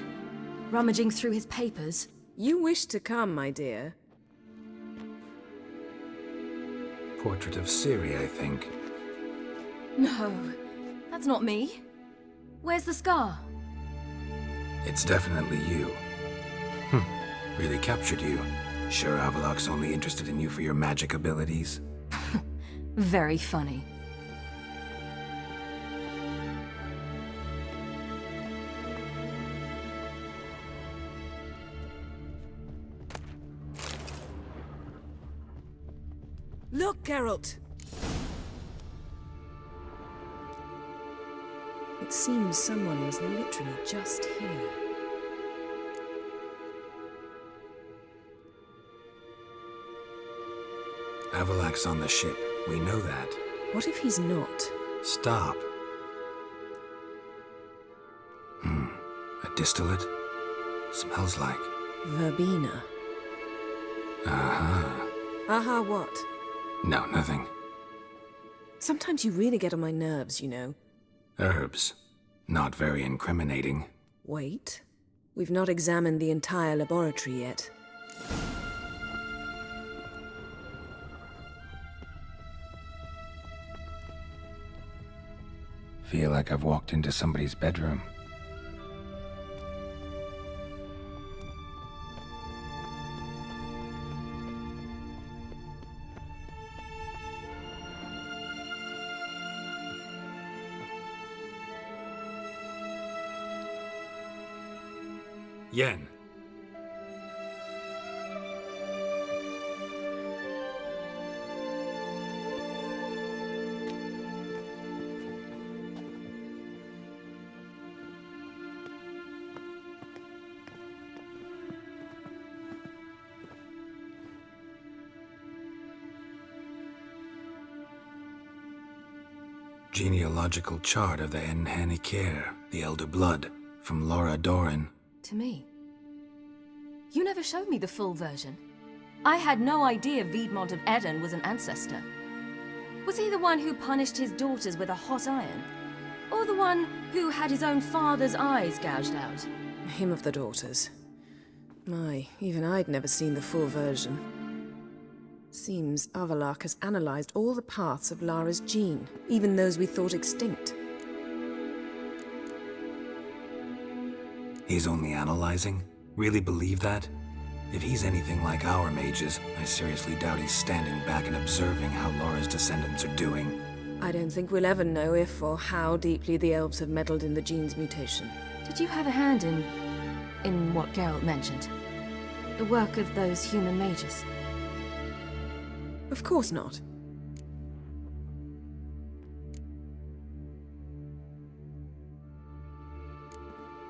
Speaker 13: Rummaging through his papers.
Speaker 17: You wish to come, my dear.
Speaker 11: Portrait of Ciri, I think.
Speaker 13: No, that's not me. Where's the scar?
Speaker 11: It's definitely you. Really captured you. Sure Avalok's only interested in you for your magic abilities?
Speaker 13: Very funny.
Speaker 17: Look, Geralt! It seems someone was literally just here.
Speaker 11: Avalok's on the ship. We know that.
Speaker 17: What if he's not?
Speaker 11: Stop. A distillate? Smells like...
Speaker 17: Verbena.
Speaker 11: Aha.
Speaker 17: Aha what?
Speaker 11: No, nothing.
Speaker 17: Sometimes you really get on my nerves, you know.
Speaker 11: Herbs. Not very incriminating.
Speaker 17: Wait. We've not examined the entire laboratory yet.
Speaker 6: Feel like I've walked into somebody's bedroom.
Speaker 11: Yen. Genealogical chart of the Enhanikir, the Elder Blood, from Laura Doran.
Speaker 13: To me. You never showed me the full version. I had no idea Viedmont of Eden was an ancestor. Was he the one who punished his daughters with a hot iron? Or the one who had his own father's eyes gouged out?
Speaker 17: Him of the daughters. My, even I'd never seen the full version. Seems Avalok has analyzed all the paths of Lara's gene, even those we thought extinct.
Speaker 11: He's only analyzing? Really believe that? If he's anything like our mages, I seriously doubt he's standing back and observing how Laura's descendants are doing.
Speaker 17: I don't think we'll ever know if or how deeply the elves have meddled in the gene's mutation.
Speaker 13: Did you have a hand in what Geralt mentioned? The work of those human mages?
Speaker 17: Of course not.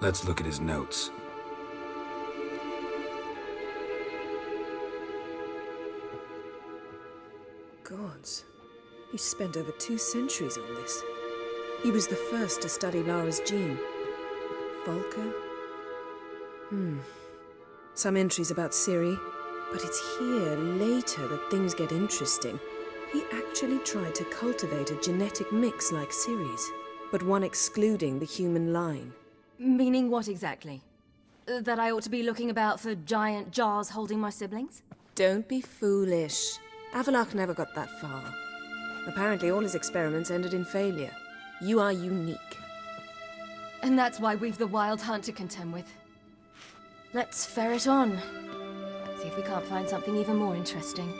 Speaker 11: Let's look at his notes.
Speaker 17: Gods. He spent over 2 centuries on this. He was the first to study Lara's gene. Volker? Some entries about Ciri, but it's here, later, that things get interesting. He actually tried to cultivate a genetic mix like Ciri's, but one excluding the human line.
Speaker 13: Meaning what exactly? That I ought to be looking about for giant jars holding my siblings?
Speaker 17: Don't be foolish. Avalok never got that far. Apparently all his experiments ended in failure. You are unique.
Speaker 13: And that's why we've the Wild Hunt to contend with. Let's ferret on. See if we can't find something even more interesting.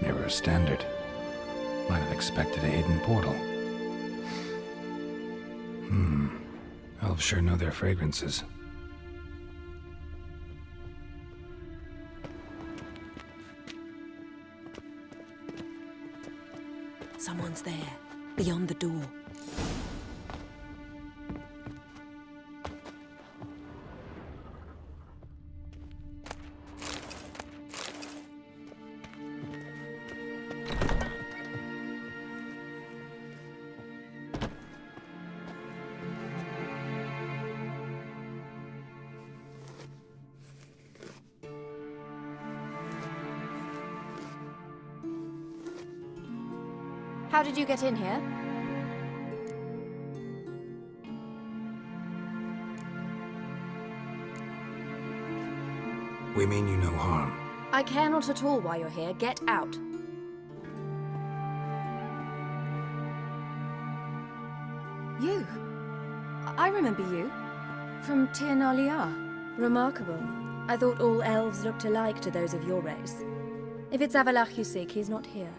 Speaker 6: Mirror standard. Might have expected a hidden portal. Elves sure know their fragrances.
Speaker 17: Someone's there, beyond the door.
Speaker 13: How did you get in here?
Speaker 11: We mean you no harm.
Speaker 13: I care not at all why you're here. Get out. You? I remember you. From Tir na Liar. Remarkable. I thought all elves looked alike to those of your race. If it's Avalach you seek, he's not here.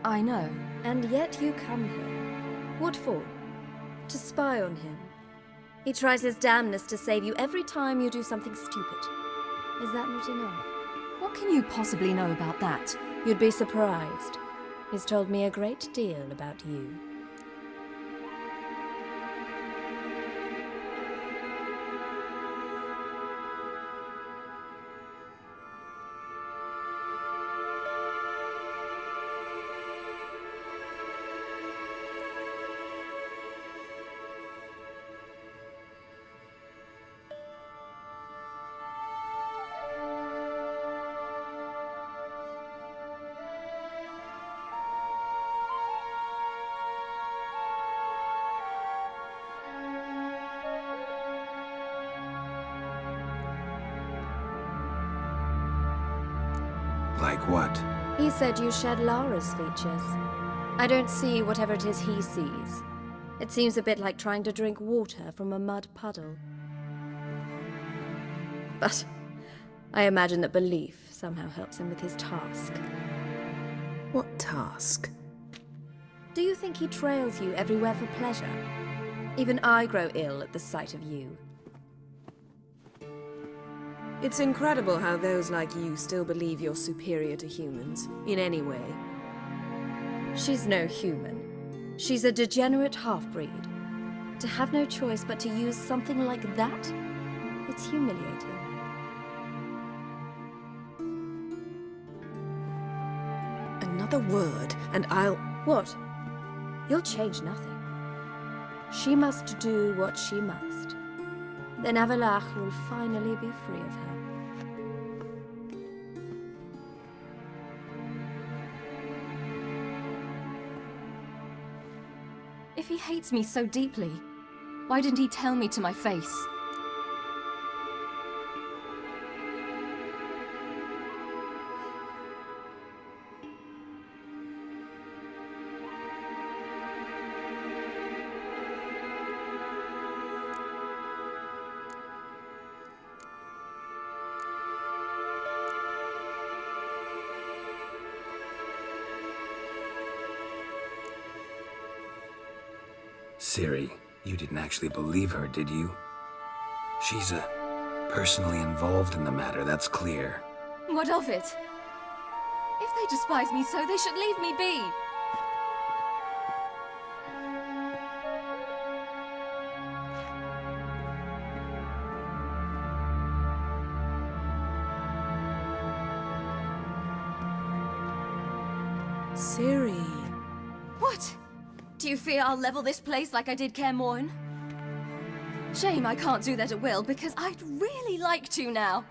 Speaker 13: I know. And yet you come here. What for? To spy on him. He tries his damnedest to save you every time you do something stupid. Is that not enough?
Speaker 12: What can you possibly know about that?
Speaker 13: You'd be surprised. He's told me a great deal about you.
Speaker 11: Like what?
Speaker 13: He said you shared Lara's features. I don't see whatever it is he sees. It seems a bit like trying to drink water from a mud puddle. But I imagine that belief somehow helps him with his task.
Speaker 17: What task?
Speaker 13: Do you think he trails you everywhere for pleasure? Even I grow ill at the sight of you.
Speaker 17: It's incredible how those like you still believe you're superior to humans, in any way.
Speaker 13: She's no human. She's a degenerate half-breed. To have no choice but to use something like that? It's humiliating.
Speaker 17: Another word, and I'll...
Speaker 13: What? You'll change nothing. She must do what she must. Then Avalach will finally be free of her.
Speaker 12: If he hates me so deeply, why didn't he tell me to my face?
Speaker 11: Ciri, you didn't actually believe her, did you? She's personally involved in the matter, that's clear.
Speaker 12: What of it? If they despise me so, they should leave me be.
Speaker 17: Ciri.
Speaker 12: What? Do you fear I'll level this place like I did Kaer Morhen? Shame I can't do that at will, because I'd really like to now.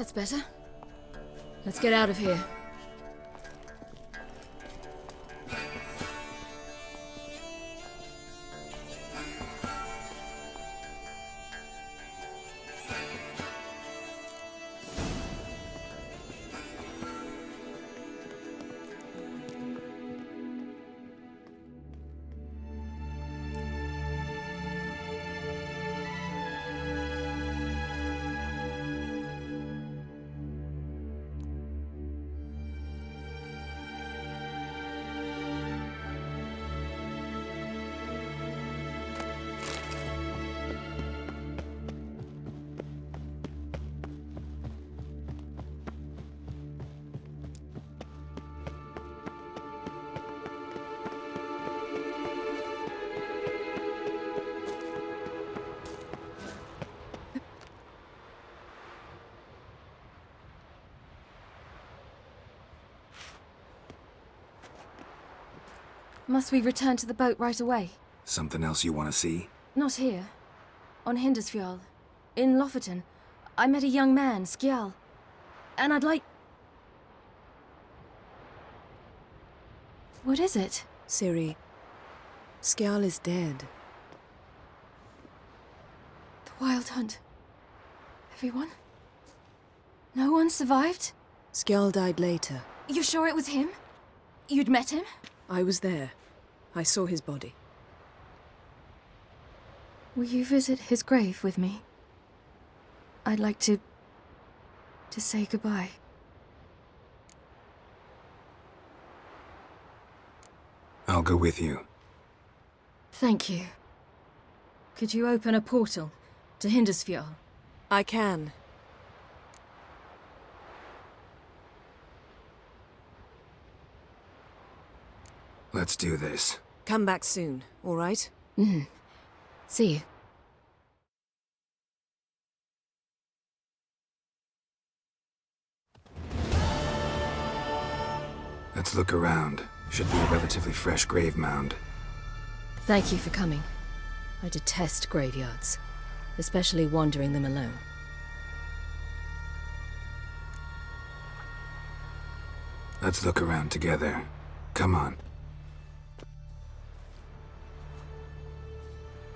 Speaker 13: That's better. Let's get out of here. Must we return to the boat right away?
Speaker 11: Something else you want to see?
Speaker 13: Not here. On Hindersfjall. In Lofoten. I met a young man, Skjal. And I'd like... What is it?
Speaker 17: Ciri, Skjal is dead.
Speaker 13: The Wild Hunt. Everyone? No one survived?
Speaker 17: Skjal died later.
Speaker 13: You sure it was him? You'd met him?
Speaker 17: I was there. I saw his body.
Speaker 13: Will you visit his grave with me? I'd like to say goodbye.
Speaker 11: I'll go with you.
Speaker 13: Thank you. Could you open a portal to Hindersfjall?
Speaker 17: I can.
Speaker 11: Let's do this.
Speaker 17: Come back soon, all right?
Speaker 13: Mm-hmm. See you.
Speaker 11: Let's look around. Should be a relatively fresh grave mound.
Speaker 13: Thank you for coming. I detest graveyards, especially wandering them alone.
Speaker 11: Let's look around together. Come on.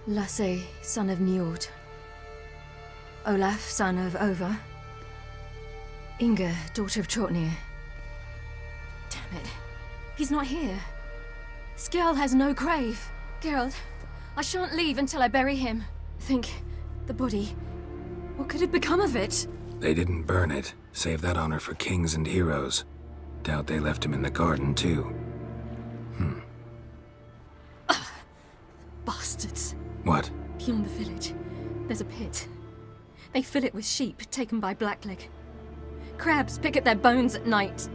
Speaker 13: Lasse, son of Njord. Olaf, son of Ova. Inga, daughter of Trotnir. Damn it. He's not here. Skjal has no grave. Geralt, I shan't leave until I bury him. Think, the body. What could have become of it?
Speaker 11: They didn't burn it. Save that honor for kings and heroes. Doubt they left him in the garden, too.
Speaker 13: Bastards.
Speaker 11: What?
Speaker 13: Beyond the village, there's a pit. They fill it with sheep taken by Blackleg. Crabs pick at their bones at night.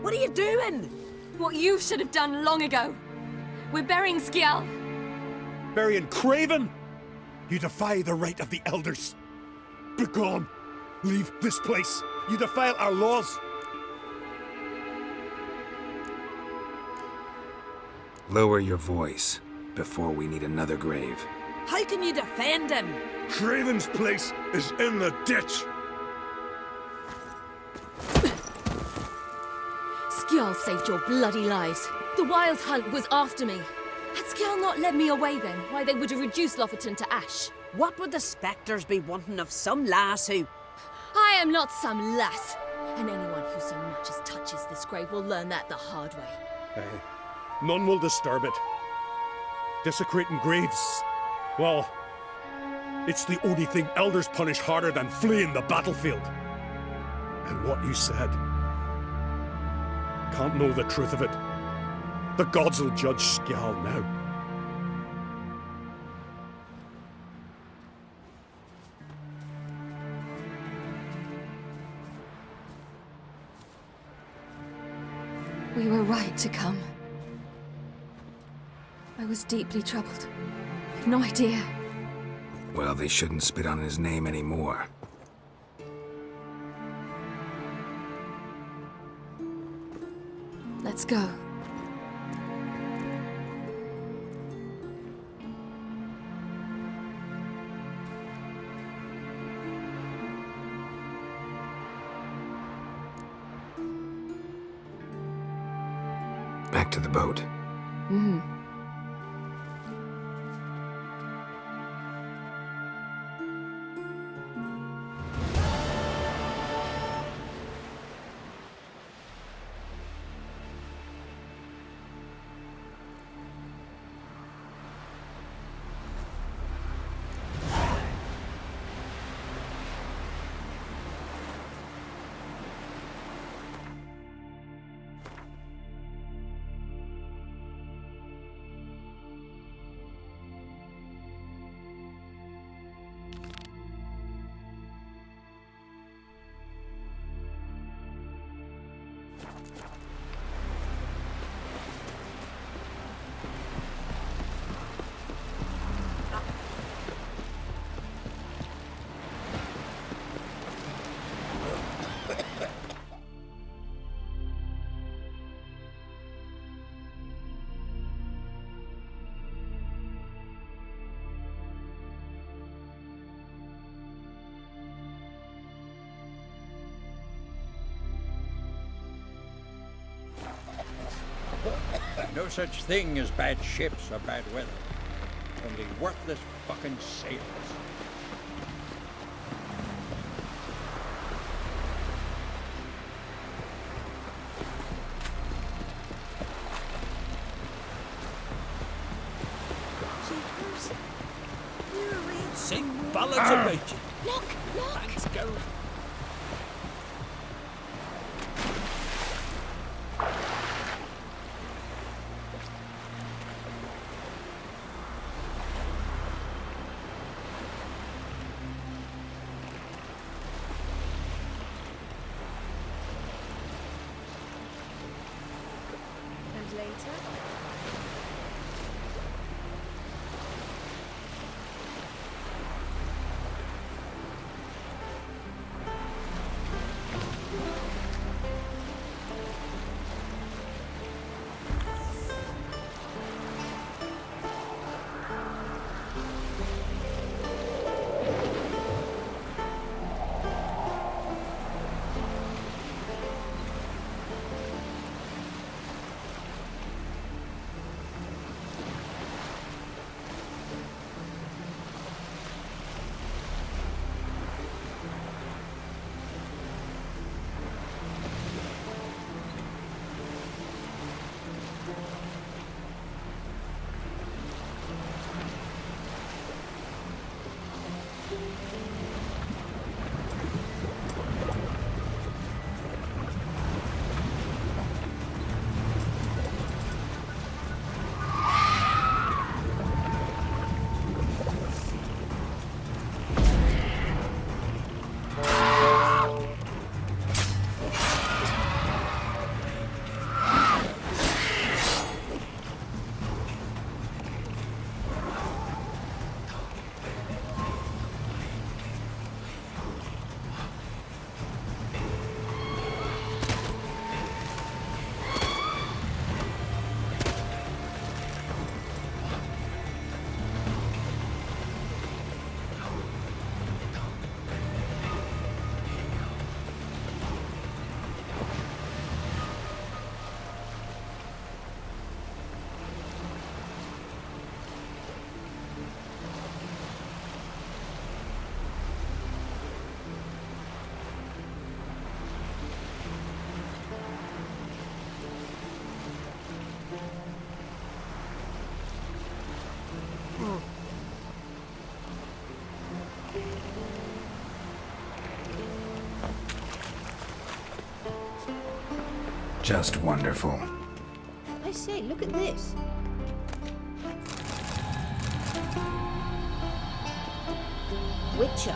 Speaker 12: What are you doing?
Speaker 13: What you should have done long ago. We're burying Skjal.
Speaker 21: Burying Craven? You defy the right of the elders. Begone. Leave this place. You defile our laws.
Speaker 11: Lower your voice before we need another grave.
Speaker 12: How can you defend him?
Speaker 21: Craven's place is in the ditch.
Speaker 13: Skjal saved your bloody lives. The Wild Hunt was after me. Had Skjal not led me away then, why they would have reduced Lofoten to ash.
Speaker 12: What would the spectres be wanting of some lass who...
Speaker 13: I am not some lass. And anyone who so much as touches this grave will learn that the hard way.
Speaker 21: None will disturb it. Desecrating graves Well, it's the only thing elders punish harder than fleeing the battlefield. And what you said. Can't know the truth of it. The gods will judge Skjal now.
Speaker 12: We were right to come. I was deeply troubled. You've no idea.
Speaker 11: Well, they shouldn't spit on his name anymore.
Speaker 12: Let's go.
Speaker 11: Back to the boat.
Speaker 12: Mm-hmm.
Speaker 23: No such thing as bad ships or bad weather. Only worthless fucking sailors.
Speaker 22: Sing ballads about you.
Speaker 12: Look! Look!
Speaker 22: Thanks, Geralt.
Speaker 13: And later?
Speaker 11: Just wonderful.
Speaker 14: I say, look at this. Witcher.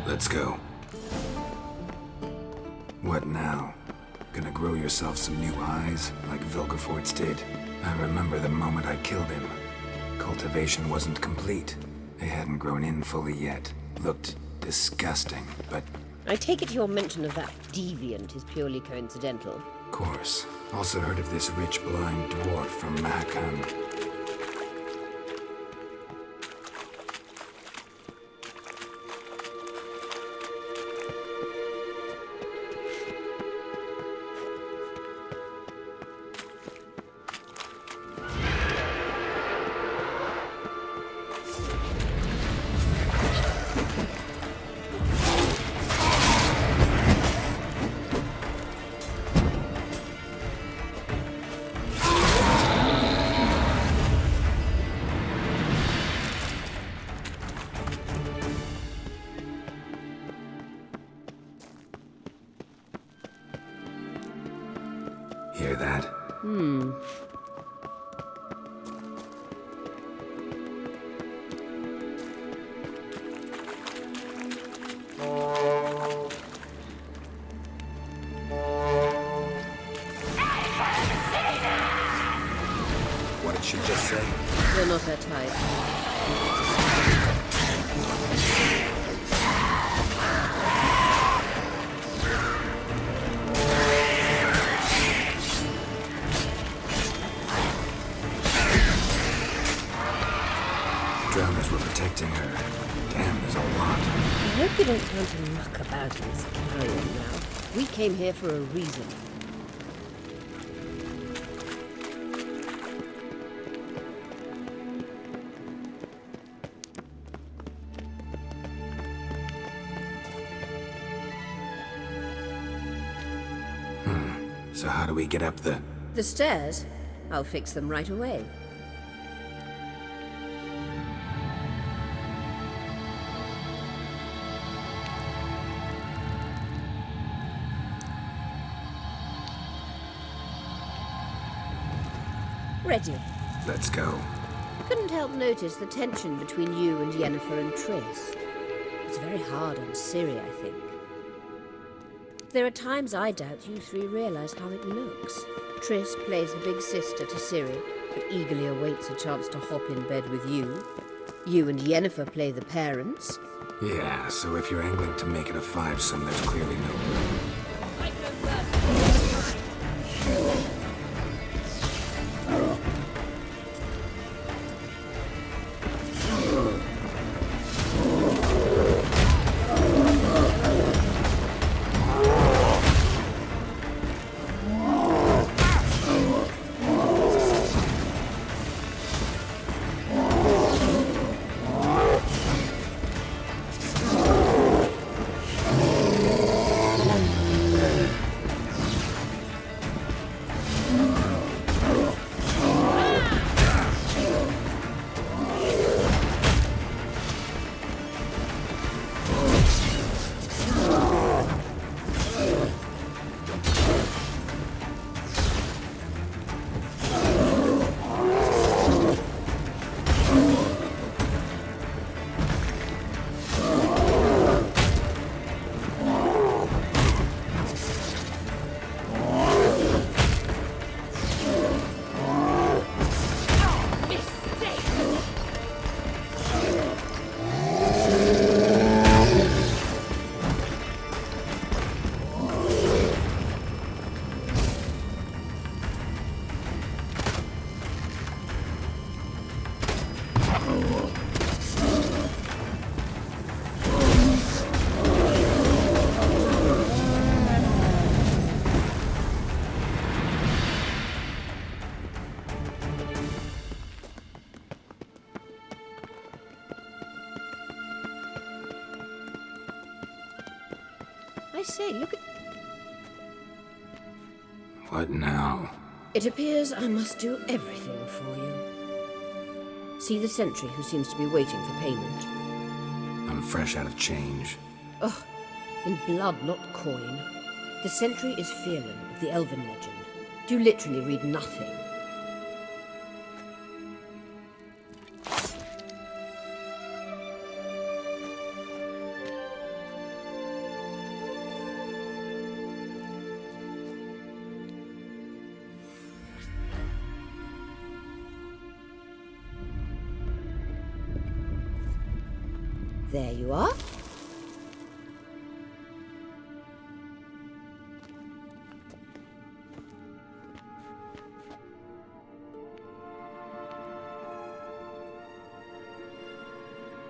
Speaker 11: Let's go. What now? Gonna grow yourself some new eyes, like Vilgefortz did? I remember the moment I killed him. Cultivation wasn't complete. They hadn't grown in fully yet. Looked disgusting, but...
Speaker 14: I take it your mention of that deviant is purely coincidental.
Speaker 11: Of course. Also heard of this rich blind dwarf from Mahakam. Hear that?
Speaker 2: What did she just say?
Speaker 14: You're not her type.
Speaker 11: Drowners were protecting her. Damn, there's a lot.
Speaker 14: I hope you don't plan to muck about in this carrion now. We came here for a reason.
Speaker 11: So how do we get up the...
Speaker 14: The stairs? I'll fix them right away. Ready.
Speaker 11: Let's go.
Speaker 14: Couldn't help notice the tension between you and Yennefer and Triss. It's very hard on Ciri, I think. There are times I doubt you three realize how it looks. Triss plays the big sister to Ciri, but eagerly awaits a chance to hop in bed with you. You and Yennefer play the parents.
Speaker 11: Yeah, so if you're angling to make it a five-some, there's clearly no room.
Speaker 14: I say, look at...
Speaker 11: What now?
Speaker 14: It appears I must do everything for you. See the sentry who seems to be waiting for payment.
Speaker 11: I'm fresh out of change.
Speaker 14: Ugh, in blood, not coin. The sentry is Fearlan of the Elven legend. Do you literally read nothing? There you are.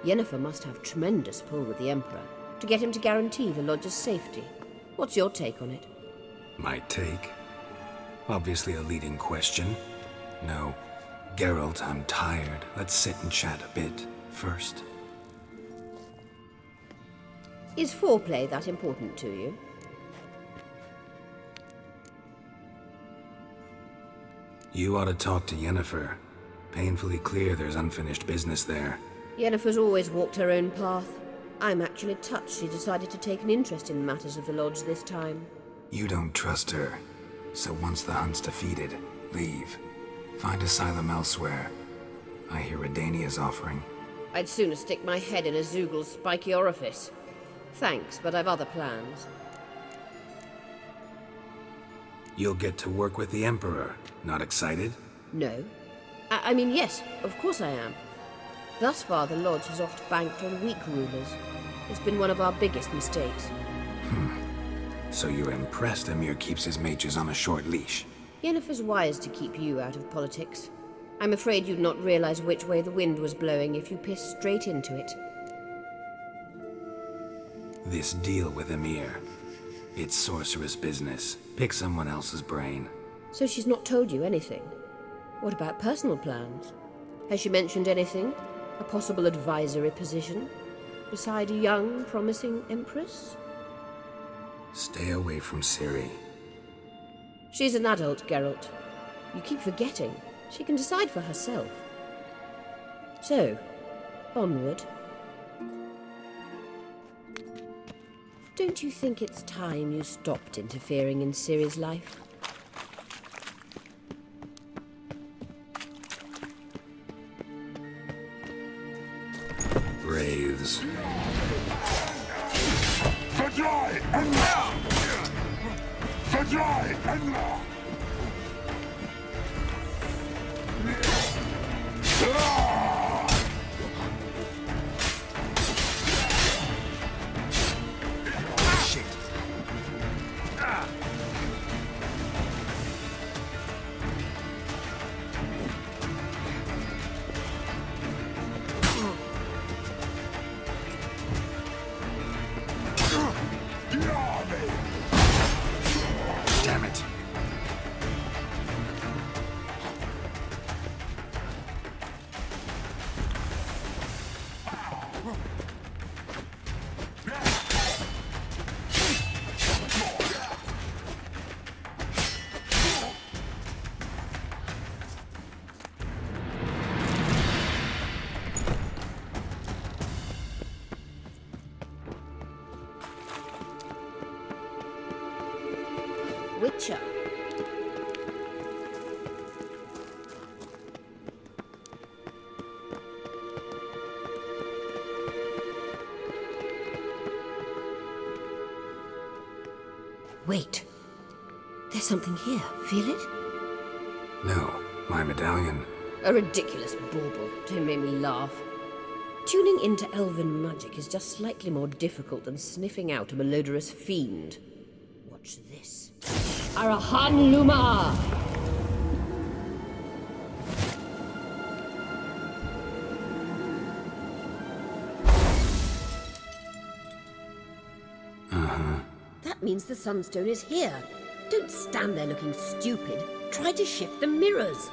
Speaker 14: Yennefer must have tremendous pull with the Emperor to get him to guarantee the Lodge's safety. What's your take on it?
Speaker 11: My take? Obviously a leading question. No. Geralt, I'm tired. Let's sit and chat a bit first.
Speaker 14: Is foreplay that important to you?
Speaker 11: You ought to talk to Yennefer. Painfully clear there's unfinished business there.
Speaker 14: Yennefer's always walked her own path. I'm actually touched she decided to take an interest in matters of the Lodge this time.
Speaker 11: You don't trust her. So once the hunt's defeated, leave. Find asylum elsewhere. I hear Redania's offering.
Speaker 14: I'd sooner stick my head in a Zoogl's spiky orifice. Thanks, but I've other plans.
Speaker 11: You'll get to work with the Emperor. Not excited?
Speaker 14: No. I mean, yes, of course I am. Thus far, the Lodge has oft banked on weak rulers. It's been one of our biggest mistakes.
Speaker 11: So you're impressed Emir keeps his mages on a short leash?
Speaker 14: Yennefer's wise to keep you out of politics. I'm afraid you'd not realize which way the wind was blowing if you pissed straight into it.
Speaker 11: This deal with Emir. It's sorceress business. Pick someone else's brain.
Speaker 14: So she's not told you anything? What about personal plans? Has she mentioned anything? A possible advisory position? Beside a young, promising empress?
Speaker 11: Stay away from Ciri.
Speaker 14: She's an adult, Geralt. You keep forgetting. She can decide for herself. So, onward. Don't you think it's time you stopped interfering in Ciri's life?
Speaker 11: Wraiths.
Speaker 5: Fajai and La! Fajai and La! Shit.
Speaker 11: Damn it.
Speaker 14: Witcher. Wait. There's something here. Feel it?
Speaker 11: No, my medallion.
Speaker 14: A ridiculous bauble. Don't make me laugh. Tuning into elven magic is just slightly more difficult than sniffing out a malodorous fiend. Watch this. Arahan Luma! That means the Sunstone is here. Don't stand there looking stupid. Try to shift the mirrors.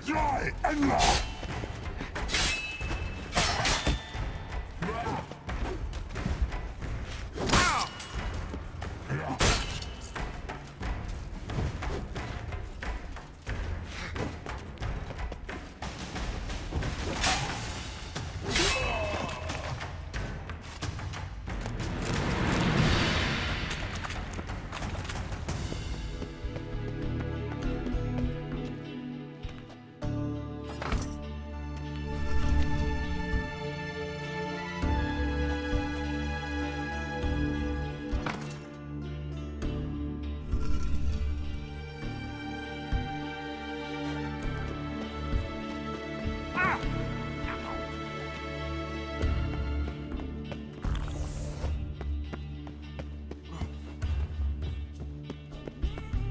Speaker 21: Fly and laugh!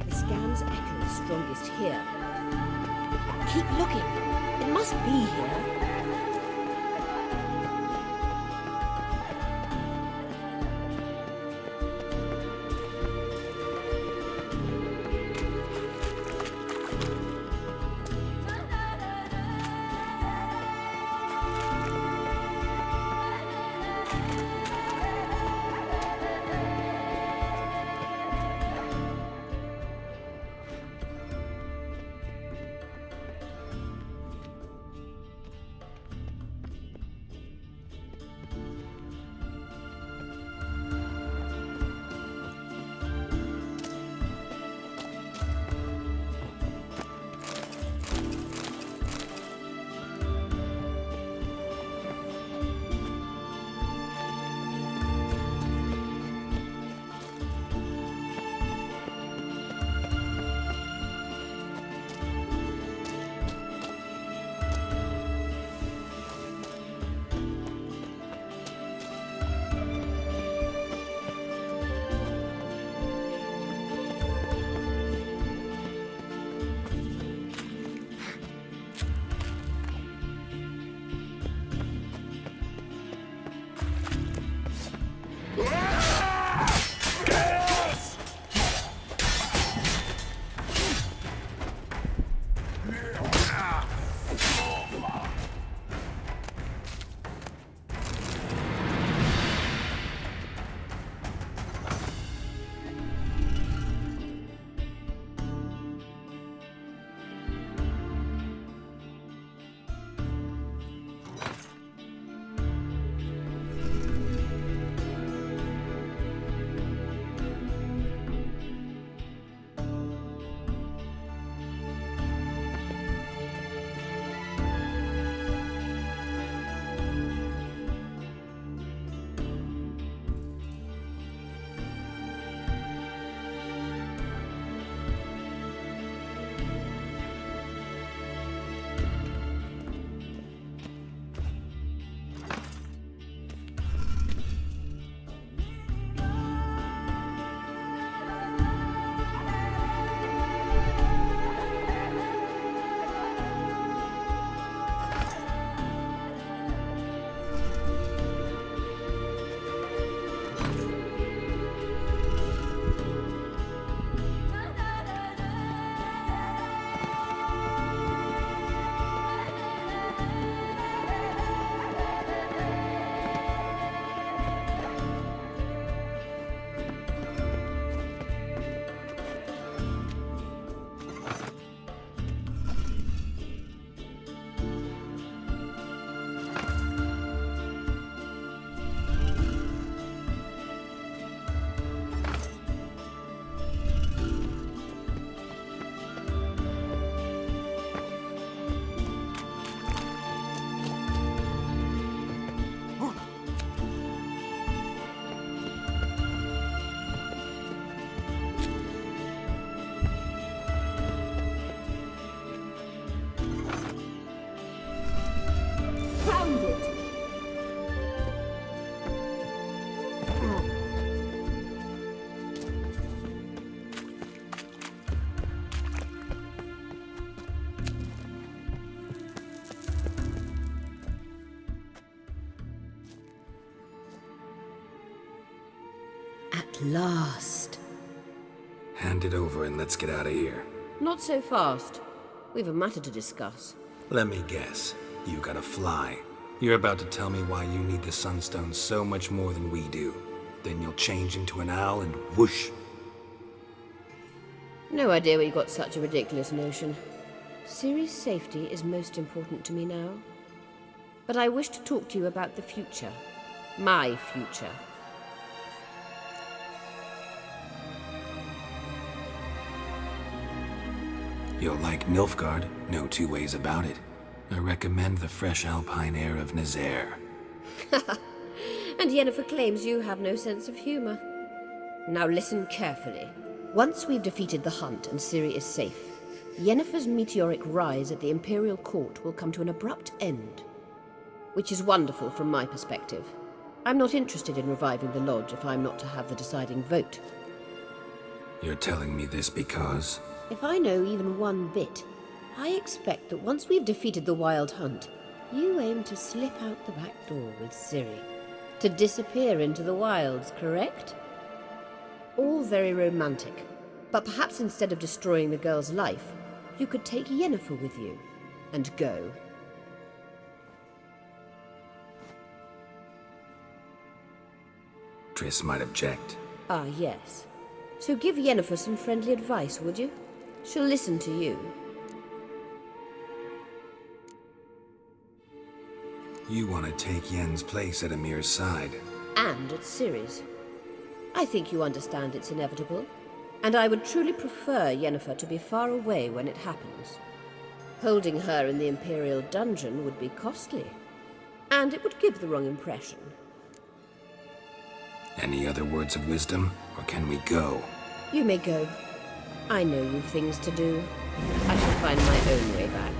Speaker 14: The scan's echo is strongest here. Keep looking. It must be here. At last.
Speaker 11: Hand it over and let's get out of here.
Speaker 14: Not so fast. We've a matter to discuss.
Speaker 11: Let me guess. You gotta fly. You're about to tell me why you need the Sunstone so much more than we do. Then you'll change into an owl and whoosh.
Speaker 14: No idea where you got such a ridiculous notion. Ciri's safety is most important to me now. But I wish to talk to you about the future. My future.
Speaker 11: You'll like Nilfgaard, no two ways about it. I recommend the fresh alpine air of Nazaire.
Speaker 14: And Yennefer claims you have no sense of humor. Now listen carefully. Once we've defeated the hunt and Ciri is safe, Yennefer's meteoric rise at the Imperial Court will come to an abrupt end. Which is wonderful from my perspective. I'm not interested in reviving the Lodge if I'm not to have the deciding vote.
Speaker 11: You're telling me this because...
Speaker 14: If I know even one bit, I expect that once we've defeated the Wild Hunt, you aim to slip out the back door with Ciri. To disappear into the wilds, correct? All very romantic. But perhaps instead of destroying the girl's life, you could take Yennefer with you. And go.
Speaker 11: Triss might object.
Speaker 14: Ah, yes. So give Yennefer some friendly advice, would you? She'll listen to you.
Speaker 11: You want to take Yen's place at Emir's side.
Speaker 14: And at Ciri's. I think you understand it's inevitable. And I would truly prefer Yennefer to be far away when it happens. Holding her in the Imperial dungeon would be costly. And it would give the wrong impression.
Speaker 11: Any other words of wisdom, or can we go?
Speaker 14: You may go. I know you've things to do. I shall find my own way back.